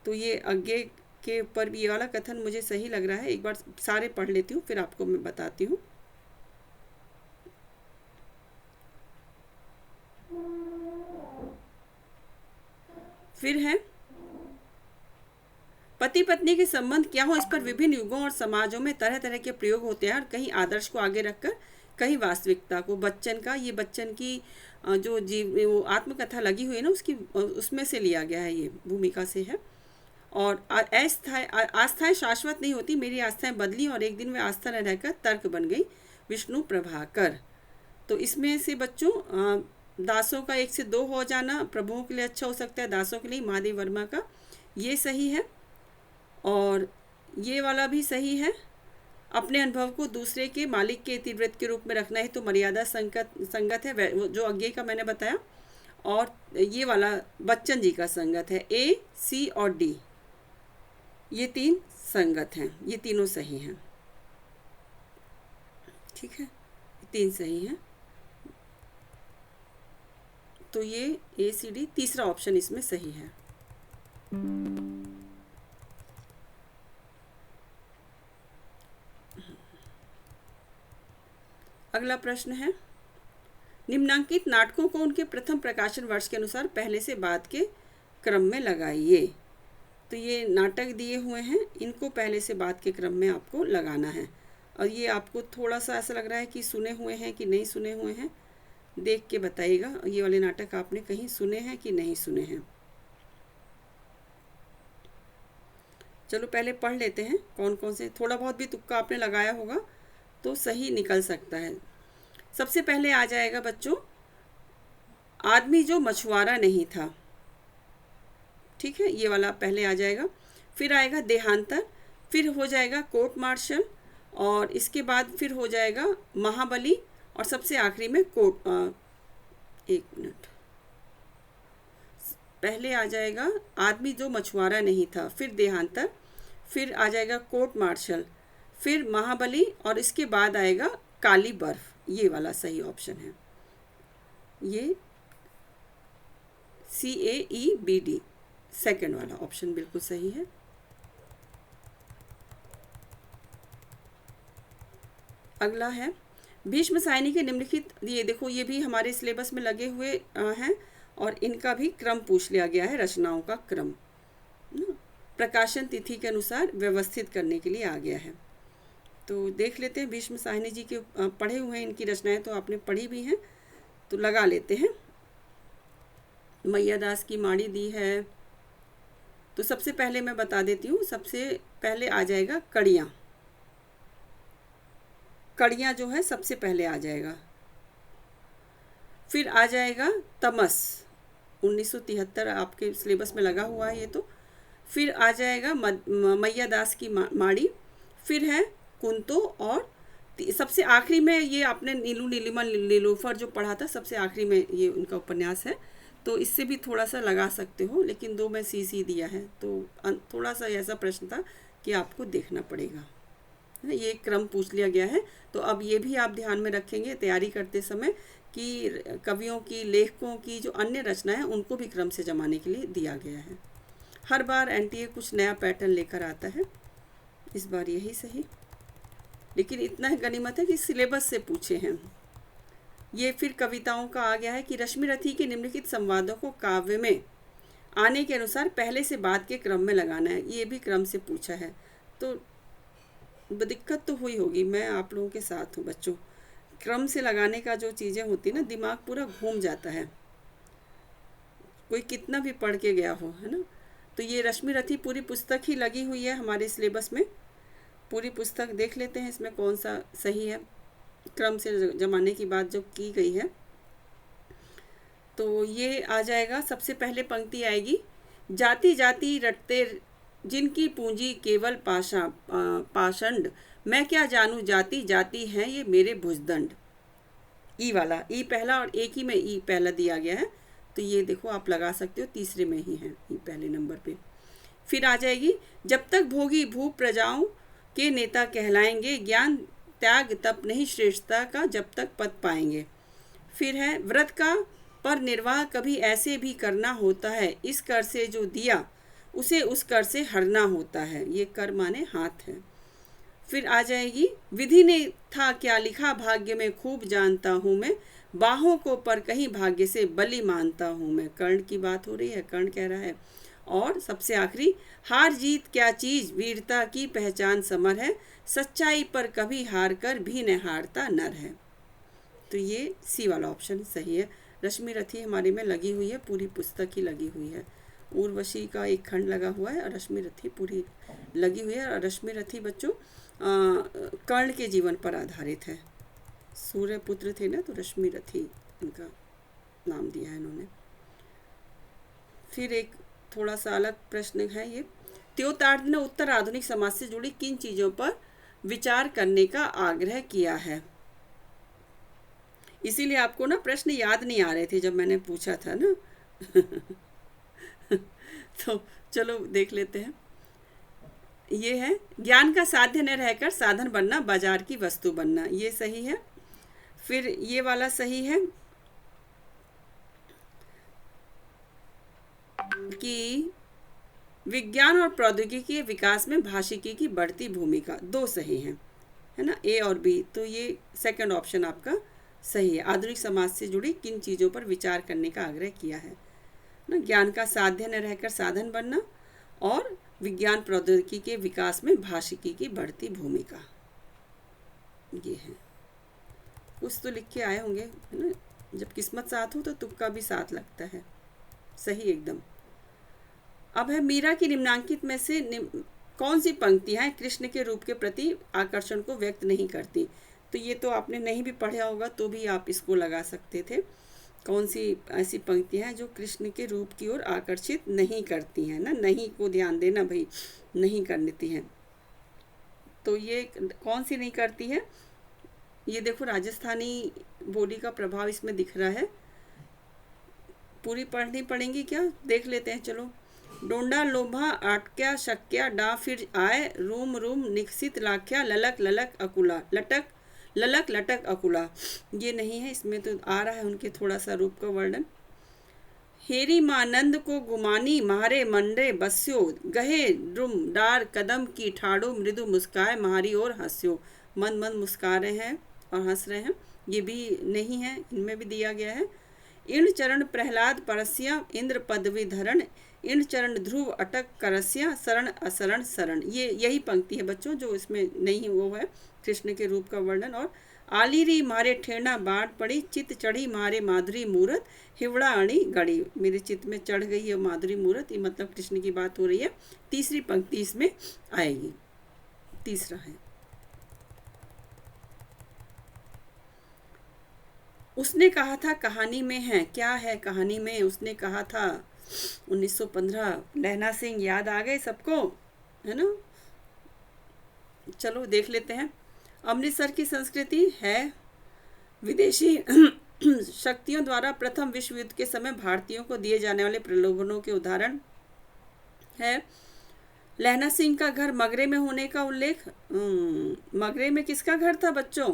तो ये अज्ञे के ऊपर भी ये वाला कथन मुझे सही लग रहा है। एक बार सारे पढ़ लेती हूँ फिर आपको मैं बताती हूँ। फिर है, पति पत्नी के संबंध क्या हो, इस पर विभिन्न युगों और समाजों में तरह तरह के प्रयोग होते हैं, और कहीं आदर्श को आगे रखकर कहीं वास्तविकता को। बच्चन का, ये बच्चन की जो जीव वो आत्मकथा लगी हुई है ना, उसकी उसमें से लिया गया है, ये भूमिका से है। और आस्थाएं शाश्वत नहीं होती, मेरी आस्थाएं बदली और एक दिन में आस्था न रहकर तर्क बन गई। विष्णु प्रभाकर। तो इसमें से बच्चों दासों का 1 से 2 हो जाना प्रभुओं के लिए अच्छा हो सकता है, दासों के लिए महादेव वर्मा का, ये सही है। और ये वाला भी सही है, अपने अनुभव को दूसरे के मालिक के इतिवृत्त के रूप में रखना है तो मर्यादा संगत है, जो अज्ञे का मैंने बताया। और ये वाला बच्चन जी का संगत है, A, C और D, ये 3 संगत हैं, ये तीनों सही हैं। ठीक है, 3 सही हैं। तो ये ACD तीसरा ऑप्शन इसमें सही है। अगला प्रश्न है, निम्नांकित नाटकों को उनके प्रथम प्रकाशन वर्ष के अनुसार पहले से बाद के क्रम में लगाइए। तो ये नाटक दिए हुए हैं, इनको पहले से बाद के क्रम में आपको लगाना है। और ये आपको थोड़ा सा ऐसा लग रहा है कि सुने हुए हैं कि नहीं सुने हुए हैं, देख के बताइएगा ये वाले नाटक आपने कहीं सुने हैं कि नहीं सुने हैं। चलो पहले पढ़ लेते हैं कौन कौन से, थोड़ा बहुत भी तुक्का आपने लगाया होगा तो सही निकल सकता है। सबसे पहले आ जाएगा बच्चों, आदमी जो मछुआरा नहीं था। ठीक है, ये वाला पहले आ जाएगा। फिर आएगा देहांतर, फिर हो जाएगा कोर्ट मार्शल, और इसके बाद फिर हो जाएगा महाबली, और सबसे आखिरी में एक मिनट, पहले आ जाएगा आदमी जो मछुआरा नहीं था, फिर देहांतर, फिर आ जाएगा कोर्ट मार्शल, फिर महाबली, और इसके बाद आएगा काली बर्फ। ये वाला सही ऑप्शन है, ये CAEBD सेकंड वाला ऑप्शन बिल्कुल सही है। अगला है, भीष्म साहिनी के निम्नलिखित, ये देखो ये भी हमारे सिलेबस में लगे हुए हैं और इनका भी क्रम पूछ लिया गया है, रचनाओं का क्रम प्रकाशन तिथि के अनुसार व्यवस्थित करने के लिए आ गया है। तो देख लेते हैं भीष्म साहिनी जी के पढ़े हुए हैं, इनकी रचनाएं तो आपने पढ़ी भी हैं, तो लगा लेते हैं। मैया दास की माड़ी दी है, तो सबसे पहले मैं बता देती हूँ, सबसे पहले आ जाएगा कड़ियाँ। कड़ियाँ जो है सबसे पहले आ जाएगा। फिर आ जाएगा तमस, 1973 आपके सिलेबस में लगा हुआ है ये तो। फिर आ जाएगा मैया दास की माड़ी। फिर है कुंतो, और सबसे आखिरी में ये आपने नीलू नीलिमा नीलूफर जो पढ़ा था, सबसे आखिरी में ये उनका उपन्यास है। तो इससे भी थोड़ा सा लगा सकते हो, लेकिन 2 में सी दिया है, तो थोड़ा सा ऐसा प्रश्न था कि आपको देखना पड़ेगा, है ना। ये क्रम पूछ लिया गया है। तो अब ये भी आप ध्यान में रखेंगे तैयारी करते समय कि कवियों की, लेखकों की जो अन्य रचनाएं हैं उनको भी क्रम से जमाने के लिए दिया गया है। हर बार एनटीए कुछ नया पैटर्न लेकर आता है, इस बार यही सही, लेकिन इतना गनीमत है कि सिलेबस से पूछे हैं। ये फिर कविताओं का आ गया है कि रश्मि रथी के निम्नलिखित संवादों को काव्य में आने के अनुसार पहले से बाद के क्रम में लगाना है। ये भी क्रम से पूछा है, तो दिक्कत तो हुई होगी, मैं आप लोगों के साथ हूँ बच्चों। क्रम से लगाने का जो चीज़ें होती ना, दिमाग पूरा घूम जाता है, कोई कितना भी पढ़ के गया हो, है ना। तो ये रश्मि रथी पूरी पुस्तक ही लगी हुई है हमारे सिलेबस में, पूरी पुस्तक देख लेते हैं इसमें कौन सा सही है, क्रम से जमाने की बात जो की गई है। तो ये आ जाएगा, सबसे पहले पंक्ति आएगी, जाति जाति रटते जिनकी पूंजी केवल पाषंड, मैं क्या जानूं जाति जाति है ये मेरे भुजदंड। ई वाला, ई पहला, और एक ही में ई पहला दिया गया है, तो ये देखो आप लगा सकते हो, तीसरे में ही है ई पहले नंबर पे। फिर आ जाएगी, जब तक भोगी भू प्रजाओं के नेता कहलाएंगे, ज्ञान त्याग तप नहीं श्रेष्ठता का जब तक पद पाएंगे। फिर है, व्रत का पर निर्वाह कभी ऐसे भी करना होता है, इस कर से जो दिया उसे उस कर से हरना होता है। ये कर माने हाथ है। फिर आ जाएगी, विधि ने था क्या लिखा भाग्य में खूब जानता हूँ मैं, बाहों को पर कहीं भाग्य से बलि मानता हूँ मैं। कर्ण की बात हो रही है, कर्ण कह रहा है। और सबसे आखिरी, हार जीत क्या चीज वीरता की पहचान समर है, सच्चाई पर कभी हार कर भी न हारता नर है। तो ये सी वाला ऑप्शन सही है। रश्मि रथी हमारे में लगी हुई है, पूरी पुस्तक ही लगी हुई है। उर्वशी का एक खंड लगा हुआ है और रश्मि रथी पूरी लगी हुई है। और रश्मि रथी बच्चों कर्ण के जीवन पर आधारित है। सूर्य पुत्र थे ना, तो रश्मि रथी इनका नाम दिया है इन्होंने। फिर एक थोड़ा सा अलग प्रश्न है ये, त्योतार्थ ने उत्तर आधुनिक समाज से जुड़ी किन चीज़ों पर विचार करने का आग्रह किया है। इसीलिए आपको ना प्रश्न याद नहीं आ रहे थे जब मैंने पूछा था ना तो चलो देख लेते हैं। ये है, ज्ञान का साध्य न रहकर साधन बनना, बाजार की वस्तु बनना, ये सही है। फिर ये वाला सही है कि विज्ञान और प्रौद्योगिकी के विकास में भाषिकी की बढ़ती भूमिका, 2 सही हैं, है ना, ए और बी। तो ये सेकंड ऑप्शन आपका सही है। आधुनिक समाज से जुड़ी किन चीज़ों पर विचार करने का आग्रह किया है ना, ज्ञान का साध्य न रहकर साधन बनना और विज्ञान प्रौद्योगिकी के विकास में भाषिकी की बढ़ती भूमिका, ये है। कुछ तो लिख के आए होंगे, है ना, जब किस्मत साथ हो तो तुक्का भी साथ लगता है। सही एकदम। अब है, मीरा की निम्नांकित में से कौन सी पंक्तियाँ कृष्ण के रूप के प्रति आकर्षण को व्यक्त नहीं करती। तो ये तो आपने नहीं भी पढ़ा होगा तो भी आप इसको लगा सकते थे। कौन सी ऐसी पंक्तियाँ हैं जो कृष्ण के रूप की ओर आकर्षित नहीं करती हैं ना, नहीं को ध्यान देना भाई, नहीं करती हैं। तो ये कौन सी नहीं करती है, ये देखो राजस्थानी बोली का प्रभाव इसमें दिख रहा है। पूरी पढ़नी पड़ेंगी क्या, देख लेते हैं चलो। डोंडा लोभा आटक्या शक्या डा फिर आए, रूम रूम निकसित लाख्या, ललक ललक अकुला, लटक ललक लटक अकुला, ये नहीं है, इसमें तो आ रहा है उनके थोड़ा सा रूप का वर्णन। हेरी मानंद को गुमानी मारे मंडे बस्यो, गहे ड्रुम डार कदम की ठाड़ो, मृदु मुस्काए महारी और हंस्यो। मन मन मुस्का रहे हैं, और हंस रहे हैं, ये भी नहीं है, इनमें भी दिया गया है। इण चरण प्रहलाद परस्या इंद्र पदवी धरण, इण चरण ध्रुव अटक करस्या शरण असरण शरण। ये यही पंक्ति है बच्चों जो इसमें नहीं वो है कृष्ण के रूप का वर्णन। और आलीरी मारे ठेना बाढ़ पड़ी, चित चढ़ी मारे माधुरी मूरत, हिवड़ा अणी गड़ी। मेरे चित्त में चढ़ गई है माधुरी मूरत, ये मतलब कृष्ण की बात हो रही है। तीसरी पंक्ति इसमें आएगी, तीसरा है। उसने कहा था कहानी में है, क्या है कहानी में? उसने कहा था 1915, लहना सिंह याद आ गए सबको, है ना? चलो देख लेते हैं। अमृतसर की संस्कृति है विदेशी शक्तियों द्वारा प्रथम विश्व युद्ध के समय भारतीयों को दिए जाने वाले प्रलोभनों के उदाहरण है। लहना सिंह का घर मगरे में होने का उल्लेख। मगरे में किसका घर था बच्चों?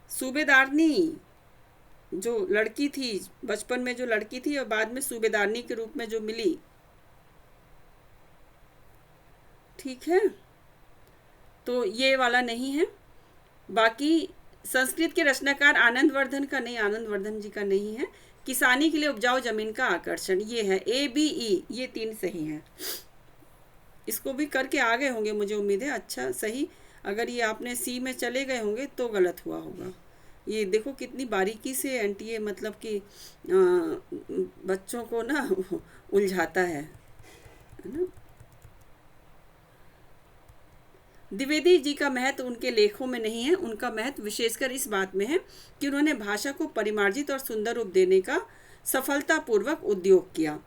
सूबेदारनी, जो लड़की थी बचपन में, जो लड़की थी और बाद में सूबेदारनी के रूप में जो मिली, ठीक है? तो ये वाला नहीं है। बाकी संस्कृत के रचनाकार आनंदवर्धन का नहीं, आनंदवर्धन जी का नहीं है। किसानी के लिए उपजाऊ जमीन का आकर्षण, ये है ABE, ये 3 सही हैं। इसको भी करके आ गए होंगे मुझे उम्मीद है। अच्छा सही, अगर ये आपने C में चले गए होंगे तो गलत हुआ होगा। ये देखो कितनी बारीकी से एनटीए मतलब कि बच्चों को ना उलझाता है ना। द्विवेदी जी का महत्व उनके लेखों में नहीं है, उनका महत्व विशेषकर इस बात में है कि उन्होंने भाषा को परिमार्जित और सुंदर रूप देने का सफलतापूर्वक उद्योग किया।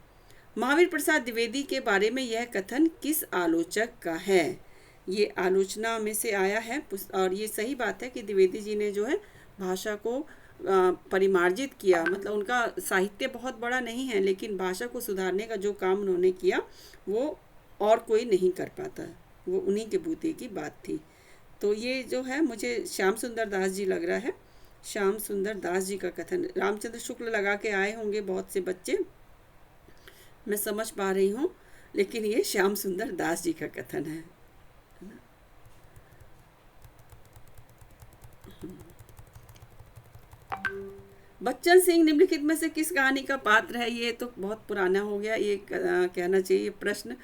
महावीर प्रसाद द्विवेदी के बारे में यह कथन किस आलोचक का है? ये आलोचना में से आया है और ये सही बात है कि द्विवेदी जी ने जो है भाषा को परिमार्जित किया। मतलब उनका साहित्य बहुत बड़ा नहीं है, लेकिन भाषा को सुधारने का जो काम उन्होंने किया वो और कोई नहीं कर पाता, वो उन्हीं के बूते की बात थी। तो ये जो है मुझे श्याम सुंदर दास जी लग रहा है, श्याम सुंदर दास जी का कथन। रामचंद्र शुक्ल लगा के आए होंगे बहुत से बच्चे, मैं समझ पा रही हूँ, लेकिन ये श्याम सुंदर दास जी का कथन है। बच्चन सिंह निम्नलिखित में से किस कहानी का पात्र है? ये तो बहुत पुराना हो गया, ये कहना चाहिए प्रश्न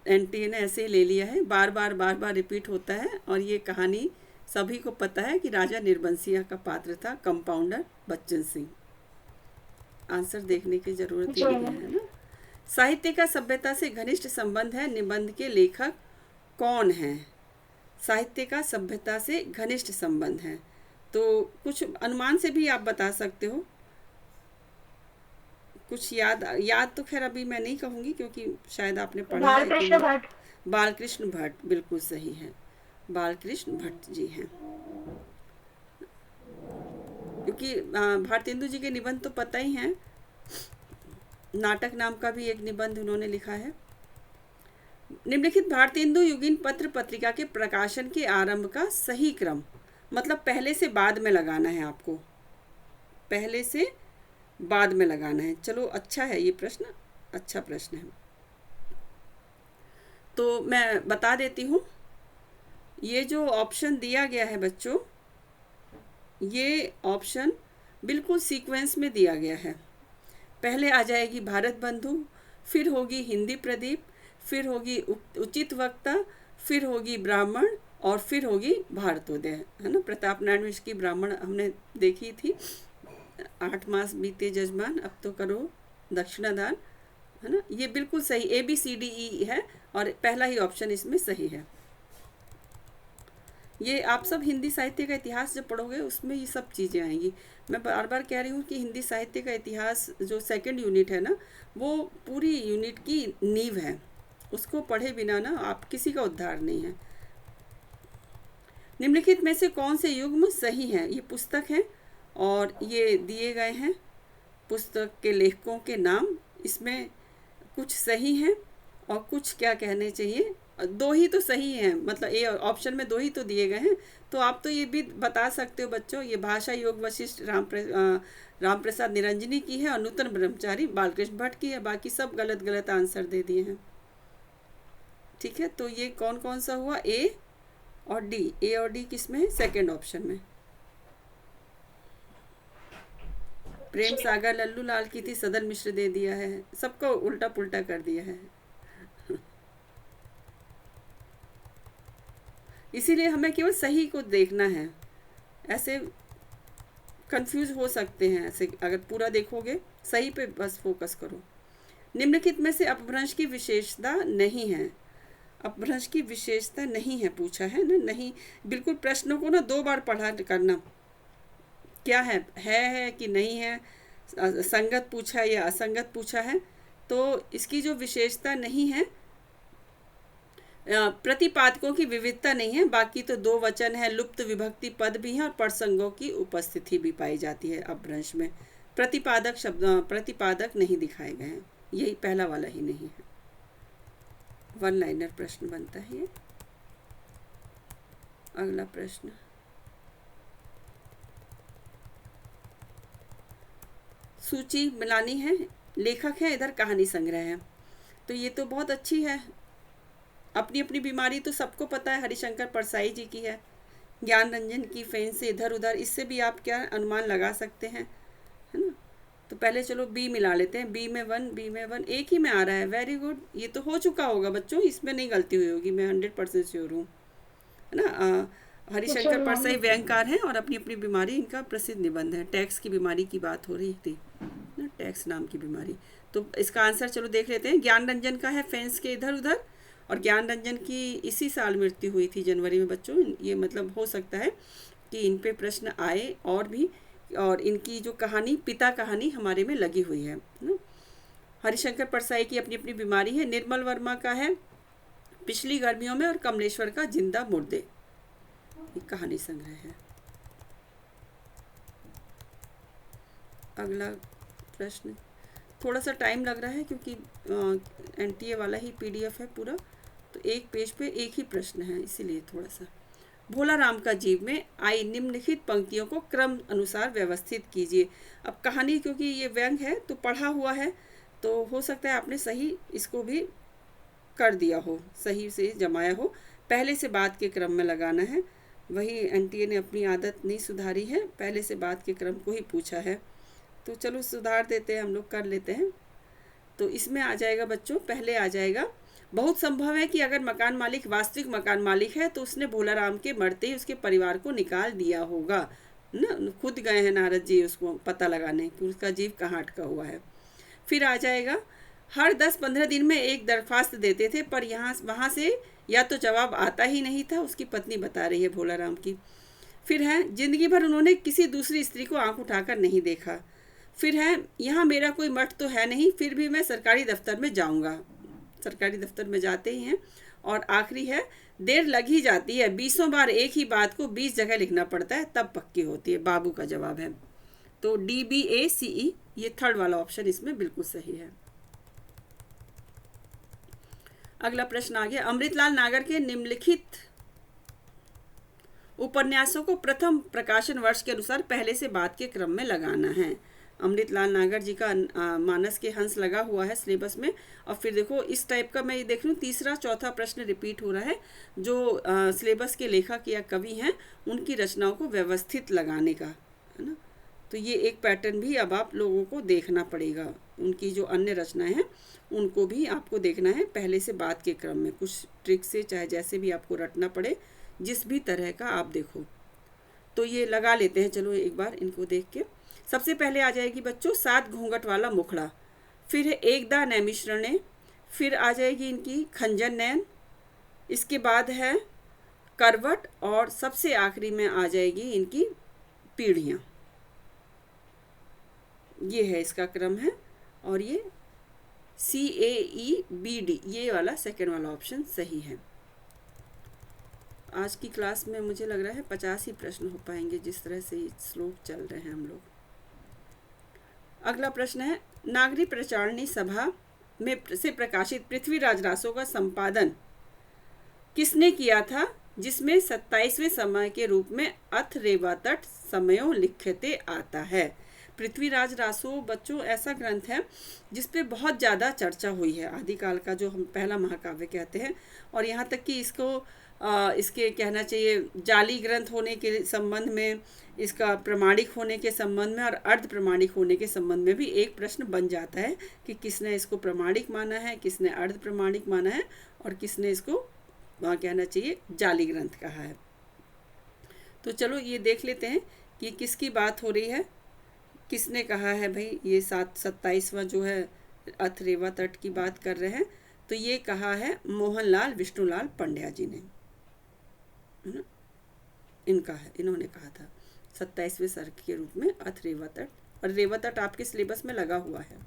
एनटीए ने ऐसे ही ले लिया है, बार बार रिपीट होता है। और ये कहानी सभी को पता है कि राजा निर्बंसिया का पात्र था कंपाउंडर बच्चन सिंह। आंसर देखने की जरूरत नहीं है ना। साहित्य का सभ्यता से घनिष्ठ संबंध है, निबंध के लेखक कौन है? साहित्य का सभ्यता से घनिष्ठ संबंध है, तो कुछ अनुमान से भी आप बता सकते हो। कुछ याद तो खैर अभी मैं नहीं कहूँगी क्योंकि शायद आपने पढ़ा है। बालकृष्ण भट्ट। बालकृष्ण भट्ट बिल्कुल सही है, बालकृष्ण भट्ट जी हैं। क्योंकि भारतेंदु जी के निबंध तो पता ही हैं, नाटक नाम का भी एक निबंध उन्होंने लिखा है। निम्नलिखित भारतेंदु युगीन पत्र पत्रिका के प्रकाशन के आरंभ का सही क्रम, मतलब पहले से बाद में लगाना है आपको, पहले से बाद में लगाना है। चलो अच्छा है ये प्रश्न, अच्छा प्रश्न है। तो मैं बता देती हूँ, ये जो ऑप्शन दिया गया है बच्चों, ये ऑप्शन बिल्कुल सीक्वेंस में दिया गया है। पहले आ जाएगी भारत बंधु, फिर होगी हिंदी प्रदीप, फिर होगी उचित वक्ता, फिर होगी ब्राह्मण और फिर होगी भारतोदय, है ना। प्रताप नारायण मिश्र की ब्राह्मण हमने देखी थी। 8 मास बीते जजमान, अब तो करो दक्षिणादान, है ना। ये बिल्कुल सही ABCDE है और पहला ही ऑप्शन इसमें सही है। ये आप सब हिंदी साहित्य का इतिहास जब पढ़ोगे उसमें ये सब चीज़ें आएंगी। मैं बार बार कह रही हूँ कि हिंदी साहित्य का इतिहास जो सेकंड यूनिट है ना, वो पूरी यूनिट की नींव है। उसको पढ़े बिना ना आप किसी का उद्धार नहीं है। निम्नलिखित में से कौन से युग्म सही हैं? ये पुस्तक है और ये दिए गए हैं पुस्तक के लेखकों के नाम। इसमें कुछ सही हैं और कुछ क्या कहने चाहिए, 2 ही तो सही हैं, मतलब ए ऑप्शन में 2 ही तो दिए गए हैं। तो आप तो ये भी बता सकते हो बच्चों, ये भाषा योग वशिष्ठ राम प्रसाद निरंजनी की है और नूतन ब्रह्मचारी बालकृष्ण भट्ट की है। बाकी सब गलत आंसर दे दिए हैं। ठीक है, तो ये कौन कौन सा हुआ? A और डी, ए और डी किस में है? सेकेंड ऑप्शन में। प्रेम सागर लल्लू लाल की थी, सदन मिश्र दे दिया है, सबको उल्टा पुल्टा कर दिया है। इसीलिए हमें केवल सही को देखना है, ऐसे कंफ्यूज हो सकते हैं। ऐसे अगर पूरा देखोगे, सही पे बस फोकस करो। निम्नलिखित में से अपभ्रंश की विशेषता नहीं है। अपभ्रंश की विशेषता नहीं है पूछा है ना, नहीं। बिल्कुल प्रश्नों को ना 2 बार पढ़ा करना, क्या है कि नहीं है, संगत पूछा है या असंगत पूछा है। तो इसकी जो विशेषता नहीं है, प्रतिपादकों की विविधता नहीं है, बाकी तो 2 वचन है, लुप्त विभक्ति पद भी है और परसंगों की उपस्थिति भी पाई जाती है अपभ्रंश में। प्रतिपादक नहीं दिखाए गए हैं, यही पहला वाला ही नहीं है। 1 लाइनर प्रश्न बनता है ये। अगला प्रश्न, सूची मिलानी है, लेखक है, इधर कहानी संग्रह है। तो ये तो बहुत अच्छी है। अपनी अपनी बीमारी तो सबको पता है, हरिशंकर परसाई जी की है। ज्ञान रंजन की फेन से इधर उधर, इससे भी आप क्या अनुमान लगा सकते हैं, है ना। तो पहले चलो बी मिला लेते हैं। बी में 1 एक ही में आ रहा है, वेरी गुड। ये तो हो चुका होगा बच्चों, इसमें नहीं गलती हुई होगी, मैं 100% श्योर हूँ, है ना। हरिशंकर परसाई व्यंगकार हैं और अपनी अपनी बीमारी इनका प्रसिद्ध निबंध है। टैक्स की बीमारी की बात हो रही थी ना, टैक्स नाम की बीमारी। तो इसका आंसर चलो देख लेते हैं। ज्ञान रंजन का है फेंस के इधर उधर, और ज्ञान रंजन की इसी साल मृत्यु हुई थी, जनवरी में बच्चों। ये मतलब हो सकता है कि इन पे प्रश्न आए और भी, और इनकी जो कहानी, पिता कहानी हमारे में लगी हुई है ना। हरिशंकर परसाई की अपनी अपनी बीमारी है। निर्मल वर्मा का है पिछली गर्मियों में, और कमलेश्वर का जिंदा मुर्दे, ये कहानी संग्रह है। अगला प्रश्न, थोड़ा सा टाइम लग रहा है क्योंकि एनटीए वाला ही पीडीएफ है पूरा, तो एक पेज पे एक ही प्रश्न है, इसीलिए थोड़ा सा। भोला राम का जीव में आई निम्नलिखित पंक्तियों को क्रम अनुसार व्यवस्थित कीजिए। अब कहानी, क्योंकि ये व्यंग है तो पढ़ा हुआ है, तो हो सकता है आपने सही इसको भी कर दिया हो, सही से जमाया हो। पहले से बाद के क्रम में लगाना है, वही एनटीए ने अपनी आदत नहीं सुधारी है, पहले से बाद के क्रम को ही पूछा है। तो चलो सुधार देते हैं, हम लोग कर लेते हैं। तो इसमें आ जाएगा बच्चों, पहले आ जाएगा, बहुत संभव है कि अगर मकान मालिक वास्तविक मकान मालिक है तो उसने भोला राम के मरते ही उसके परिवार को निकाल दिया होगा ना। खुद गए हैं नारद जी उसको पता लगाने कि उसका जीव कहाँ अटका हुआ है। फिर आ जाएगा, हर 10-15 दिन में एक दरख्वास्त देते थे, पर वहाँ से या तो जवाब आता ही नहीं था, उसकी पत्नी बता रही है भोला राम की। फिर है, जिंदगी भर उन्होंने किसी दूसरी स्त्री को आंख उठाकर नहीं देखा। फिर है, यहाँ मेरा कोई मठ तो है नहीं, फिर भी मैं सरकारी दफ्तर में जाऊँगा। सरकारी दफ्तर में जाते ही हैं। और आखिरी है, देर लग ही जाती है, 20 बार एक ही बात को 20 जगह लिखना पड़ता है, तब पक्की होती है। बाबू का जवाब है। तो DBACE, ये थर्ड वाला ऑप्शन इसमें बिल्कुल सही है। अगला प्रश्न आ गया, अमृतलाल नागर के निम्नलिखित उपन्यासों को प्रथम प्रकाशन वर्ष के अनुसार पहले से बाद के क्रम में लगाना है। अमृतलाल नागर जी का मानस के हंस लगा हुआ है सिलेबस में। और फिर देखो इस टाइप का मैं ये देख रही हूँ, तीसरा चौथा प्रश्न रिपीट हो रहा है, जो सिलेबस के लेखक या कवि हैं उनकी रचनाओं को व्यवस्थित लगाने का, है ना। तो ये एक पैटर्न भी अब आप लोगों को देखना पड़ेगा। उनकी जो अन्य रचनाएं हैं उनको भी आपको देखना है पहले से बाद के क्रम में, कुछ ट्रिक से, चाहे जैसे भी आपको रटना पड़े, जिस भी तरह का आप देखो। तो ये लगा लेते हैं, चलो एक बार इनको देख के। सबसे पहले आ जाएगी बच्चों 7 घूंघट वाला मुखड़ा, फिर है एकदा नैमिषरण्य, फिर आ जाएगी इनकी खंजन नैन, इसके बाद है करवट, और सबसे आखिरी में आ जाएगी इनकी पीढ़ियाँ। ये है इसका क्रम है, और ये CAEBD, ये वाला सेकेंड वाला ऑप्शन सही है। आज की क्लास में मुझे लग रहा है 50 ही प्रश्न हो पाएंगे, जिस तरह से श्लोक चल रहे हैं हम लोग। अगला प्रश्न है, नागरी प्रचारणी सभा में से प्रकाशित पृथ्वीराज रासों का संपादन किसने किया था, जिसमें 27वें समय के रूप में अथ रेवा तट समयों लिख्यते आता है। पृथ्वीराज रासो बच्चों ऐसा ग्रंथ है जिस पे बहुत ज़्यादा चर्चा हुई है, आदिकाल का जो हम पहला महाकाव्य कहते हैं। और यहाँ तक कि इसको इसके कहना चाहिए जाली ग्रंथ होने के संबंध में, इसका प्रमाणिक होने के संबंध में और अर्ध प्रमाणिक होने के संबंध में भी एक प्रश्न बन जाता है कि किसने इसको प्रमाणिक माना है, किसने अर्ध प्रमाणिक माना है और किसने इसको कहना चाहिए जाली ग्रंथ कहा है। तो चलो ये देख लेते हैं कि किसकी बात हो रही है, किसने कहा है भाई ये 27वां जो है अथरेवा तट की बात कर रहे हैं। तो ये कहा है मोहनलाल विष्णुलाल पंड्या जी ने, है ना, इन्होंने कहा था 27वें सर्ग के रूप में अथरेवा तट। और रेवा तट आपके सिलेबस में लगा हुआ है।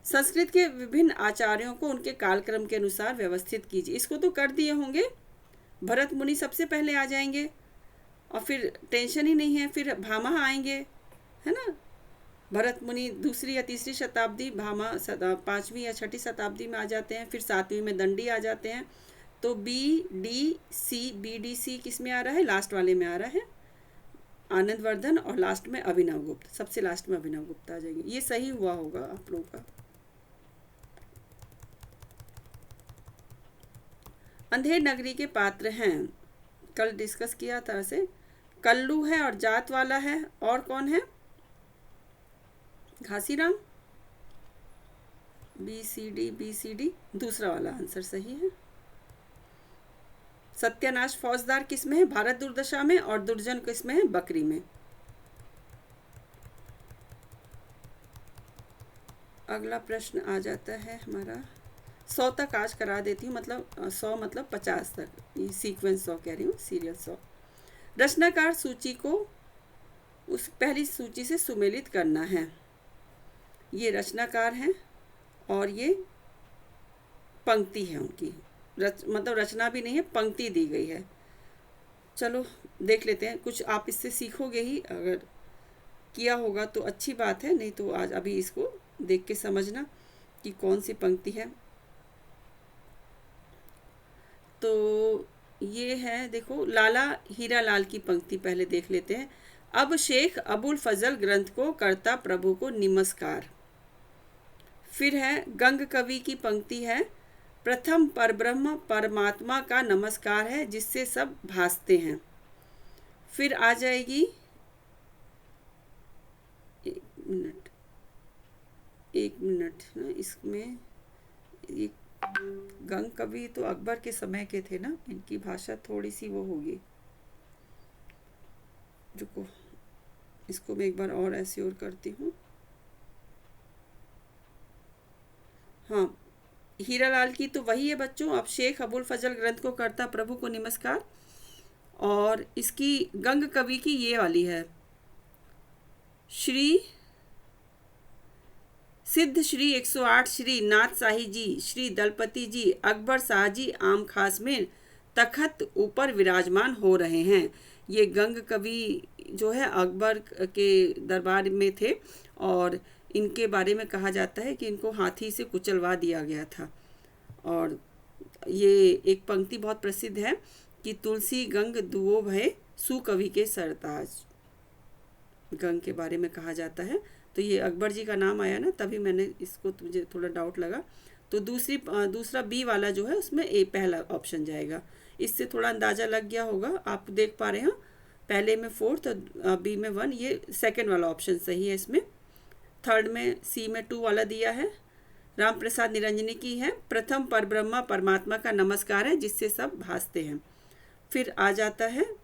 संस्कृत के विभिन्न आचार्यों को उनके कालक्रम के अनुसार व्यवस्थित कीजिए। इसको तो कर दिए होंगे, भरत मुनि सबसे पहले आ जाएंगे और फिर टेंशन ही नहीं है, फिर भामा आएंगे, है ना। भरत मुनि दूसरी या तीसरी शताब्दी, भामा 5वीं या 6ठी शताब्दी में आ जाते हैं, फिर 7वीं में दंडी आ जाते हैं। तो BDC किस में आ रहा है, लास्ट वाले में आ रहा है आनंदवर्धन, और लास्ट में अभिनव गुप्त, सबसे लास्ट में अभिनव गुप्त आ जाएंगे। ये सही हुआ होगा आप लोगों का। अंधेर नगरी के पात्र हैं, कल डिस्कस किया था ऐसे, कल्लू है और जात वाला है, और कौन है, घासीराम। BCD दूसरा वाला आंसर सही है। सत्यानाश फौजदार किस में है, भारत दुर्दशा में, और दुर्जन किस में है, बकरी में। अगला प्रश्न आ जाता है हमारा 100 तक आज करा देती हूँ, मतलब 100 मतलब 50 तक, ये सीक्वेंस 100 कह रही हूँ, सीरियल 100। रचनाकार सूची को उस पहली सूची से सुमेलित करना है। ये रचनाकार हैं और ये पंक्ति है उनकी, मतलब रचना भी नहीं है, पंक्ति दी गई है। चलो देख लेते हैं, कुछ आप इससे सीखोगे ही, अगर किया होगा तो अच्छी बात है, नहीं तो आज अभी इसको देख के समझना कि कौन सी पंक्ति है। तो ये है, देखो लाला हीरालाल की पंक्ति पहले देख लेते हैं। अब शेख अबुल फजल ग्रंथ को करता प्रभु को नमस्कार। फिर है गंग कवि की पंक्ति है, प्रथम परब्रह्म परमात्मा का नमस्कार है जिससे सब भासते हैं। फिर आ जाएगी, एक मिनट ना, इसमें ये गंग कवि तो अकबर के समय के थे ना, इनकी भाषा थोड़ी सी वो होगी, रुको इसको मैं एक बार और ऐसे और करती हूँ। हाँ, हीरालाल की तो वही है बच्चों। अब शेख अबुल फजल ग्रंथ को करता प्रभु को नमस्कार, और इसकी गंग कवि की ये वाली है, श्री सिद्ध श्री 108 श्री नाथ शाही जी, श्री दलपति जी, अकबर शाह जी आम खास में तखत ऊपर विराजमान हो रहे हैं। ये गंग कवि जो है अकबर के दरबार में थे, और इनके बारे में कहा जाता है कि इनको हाथी से कुचलवा दिया गया था। और ये एक पंक्ति बहुत प्रसिद्ध है कि तुलसी गंग दुओ भय सुकवि के सरताज, गंग के बारे में कहा जाता है। तो ये अकबर जी का नाम आया ना, तभी मैंने इसको, मुझे थोड़ा डाउट लगा। तो दूसरा बी वाला जो है उसमें ए पहला ऑप्शन जाएगा। इससे थोड़ा अंदाज़ा लग गया होगा, आप देख पा रहे हैं पहले में 4 और बी में 1, ये सेकंड वाला ऑप्शन सही है। इसमें थर्ड में सी में 2 वाला दिया है, राम प्रसाद निरंजनी की है, प्रथम परब्रह्मा परमात्मा का नमस्कार है जिससे सब भासते हैं। फिर आ जाता है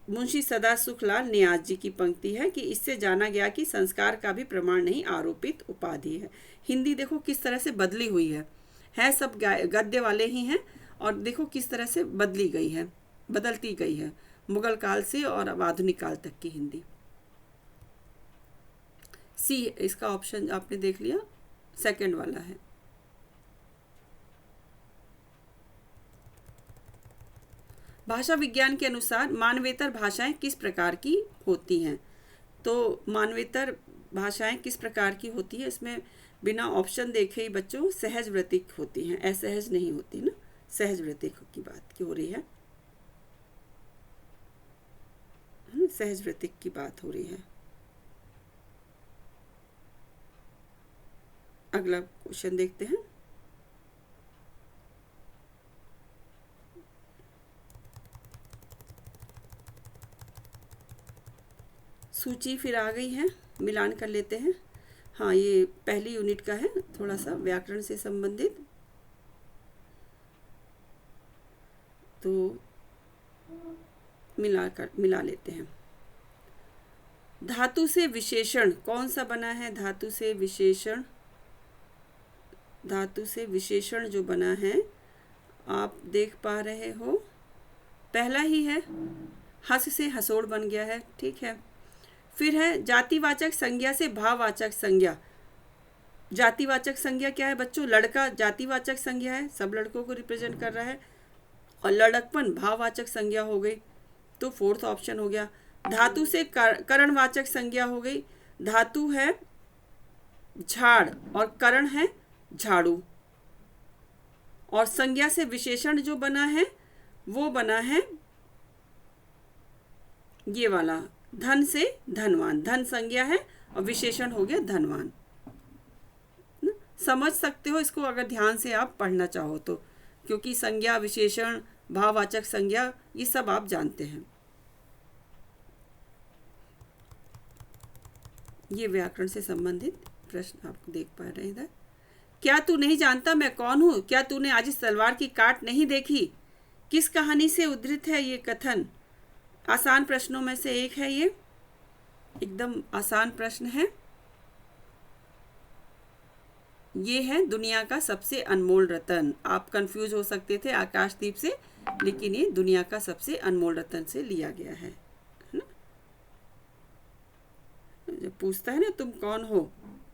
मुंशी सदा सुखलाल नियाज जी की पंक्ति है कि इससे जाना गया कि संस्कार का भी प्रमाण नहीं आरोपित उपाधि है। हिंदी देखो किस तरह से बदली हुई है सब गद्य वाले ही हैं, और देखो किस तरह से बदली गई है, बदलती गई है मुगल काल से और अब आधुनिक काल तक की हिंदी। सी इसका ऑप्शन आपने देख लिया, सेकंड वाला है। भाषा विज्ञान के अनुसार मानवेतर भाषाएं किस प्रकार की होती हैं? तो मानवेतर भाषाएं किस प्रकार की होती है, इसमें बिना ऑप्शन देखे ही बच्चों सहज वृत्तिक होती हैं, असहज नहीं होती ना, सहज वृत्तिक की बात की हो रही है, सहज वृत्तिक की बात हो रही है। अगला क्वेश्चन देखते हैं। सूची फिर आ गई है, मिलान कर लेते हैं। हाँ, ये पहली यूनिट का है, थोड़ा सा व्याकरण से संबंधित। तो मिला लेते हैं। धातु से विशेषण कौन सा बना है? धातु से विशेषण जो बना है आप देख पा रहे हो, पहला ही है, हस से हसोड़ बन गया है, ठीक है। फिर है जातिवाचक संज्ञा से भाववाचक संज्ञा। जातिवाचक संज्ञा क्या है बच्चों? लड़का जातिवाचक संज्ञा है, सब लड़कों को रिप्रेजेंट कर रहा है, और लड़कपन भाववाचक संज्ञा हो गई, तो फोर्थ ऑप्शन हो गया। धातु से करणवाचक संज्ञा हो गई। धातु है झाड़ और करण है झाड़ू, और संज्ञा से विशेषण जो बना है वो बना है ये वाला, धन से धनवान। धन संज्ञा है और विशेषण हो गया धनवान। समझ सकते हो इसको अगर ध्यान से आप पढ़ना चाहो तो, क्योंकि संज्ञा, विशेषण, भाववाचक संज्ञा ये सब आप जानते हैं। ये व्याकरण से संबंधित प्रश्न आप देख पा रहे हैं इधर। क्या तू नहीं जानता मैं कौन हूँ? क्या तूने आज इस तलवार की काट नहीं देखी? किस कहानी से उद्धृत है ये कथन? आसान प्रश्नों में से एक है ये, एकदम आसान प्रश्न है। ये है दुनिया का सबसे अनमोल रतन। आप कंफ्यूज हो सकते थे आकाशदीप से, लेकिन ये दुनिया का सबसे अनमोल रतन से लिया गया है ना। जब पूछता है ना तुम कौन हो,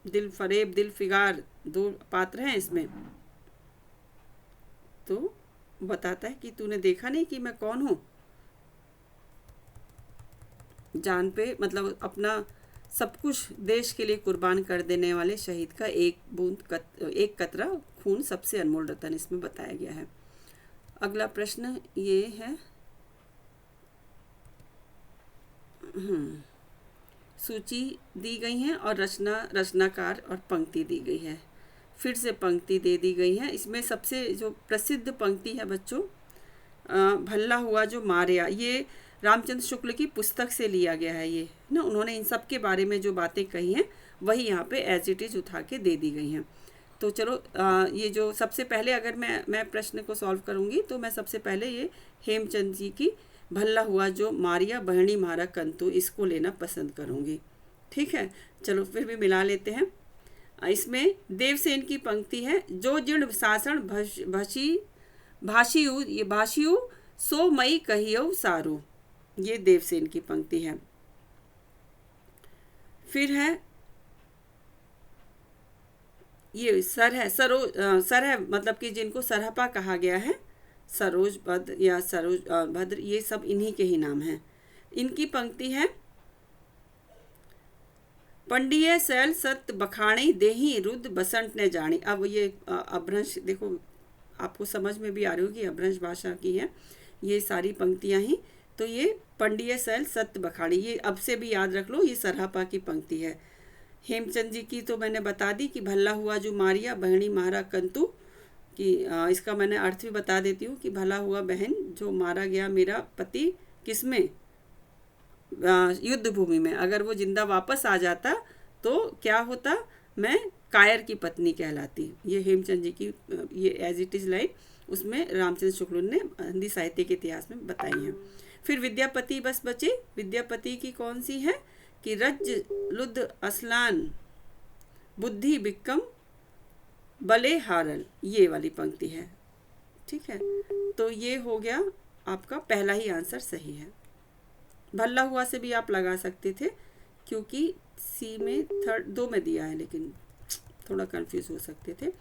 दिल फरेब दिल फिगार दो पात्र हैं इसमें, तो बताता है कि तूने देखा नहीं कि मैं कौन हूँ। जान पे मतलब अपना सब कुछ देश के लिए कुर्बान कर देने वाले शहीद का एक कतरा खून सबसे अनमोल रतन इसमें बताया गया है। अगला प्रश्न ये है, सूची दी गई है और रचनाकार और पंक्ति दी गई है। फिर से पंक्ति दे दी गई है। इसमें सबसे जो प्रसिद्ध पंक्ति है बच्चों, भल्ला हुआ जो मारिया, ये रामचंद्र शुक्ल की पुस्तक से लिया गया है ये ना। उन्होंने इन सब के बारे में जो बातें कही हैं वही यहाँ पे एज इट इज़ उठा के दे दी गई हैं। तो चलो ये जो सबसे पहले अगर मैं प्रश्न को सॉल्व करूँगी तो मैं सबसे पहले ये हेमचंद जी की भल्ला हुआ जो मारिया बहनी मारा कंतु, इसको लेना पसंद करूँगी, ठीक है। चलो फिर भी मिला लेते हैं। इसमें देवसेन की पंक्ति है, जो जीर्ण सासण भाषियु सो मई कहियो सारू, ये देवसेन की पंक्ति है। फिर है ये सर है मतलब कि जिनको सरहपा कहा गया है, सरोज भद्र या सरोज भद्र, ये सब इन्हीं के ही नाम हैं। इनकी पंक्ति है, पंडिये सैल सत्य बखाणी देही रुद्र बसंत ने जानी। अब ये अभ्रंश देखो आपको समझ में भी आ रही होगी, अभ्रंश भाषा की है ये सारी पंक्तियां ही। तो ये पंडिये सैल सत्य बखाणी, ये अब से भी याद रख लो, ये सरहपा की पंक्ति है। हेमचंद जी की तो मैंने बता दी कि भला हुआ जो मारिया बहनी मारा कंतु, कि इसका मैंने अर्थ भी बता देती हूँ कि भला हुआ बहन जो मारा गया मेरा पति, किसमें? युद्ध भूमि में। अगर वो जिंदा वापस आ जाता तो क्या होता? मैं कायर की पत्नी कहलाती। ये हेमचंद जी की ये एज इट इज़ लाइन उसमें रामचंद्र शुक्ल ने हिंदी साहित्य के इतिहास में बताई हैं। फिर विद्यापति बस बचे। विद्यापति की कौन सी है कि रज लुद असलान बुद्धि बिक्कम बले हारल, ये वाली पंक्ति है, ठीक है। तो ये हो गया आपका पहला ही आंसर सही है। भल्ला हुआ से भी आप लगा सकते थे क्योंकि सी में दो में दिया है, लेकिन थोड़ा कंफ्यूज हो सकते थे।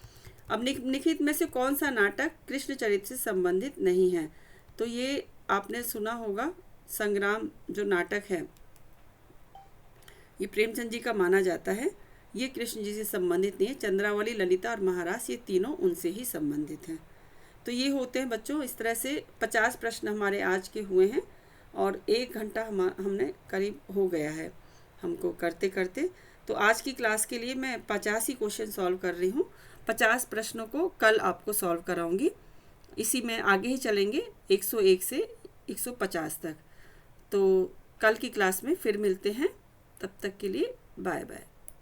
अब निखित में से कौन सा नाटक कृष्ण चरित्र से संबंधित नहीं है? तो ये आपने सुना होगा, संग्राम जो नाटक है ये प्रेमचंद जी का माना जाता है। ये कृष्ण जी से संबंधित नहीं है। चंद्रावली, ललिता और महारास ये तीनों उनसे ही संबंधित हैं। तो ये होते हैं बच्चों, इस तरह से 50 प्रश्न हमारे आज के हुए हैं और 1 घंटा हमने करीब हो गया है हमको करते करते। तो तो आज की क्लास के लिए मैं 50 ही क्वेश्चन सॉल्व कर रही हूँ। 50 प्रश्नों को कल आपको सॉल्व कराऊंगी। इसी में आगे ही चलेंगे 101 से 150 तक। तो कल की क्लास में फिर मिलते हैं, तब तक के लिए बाय बाय।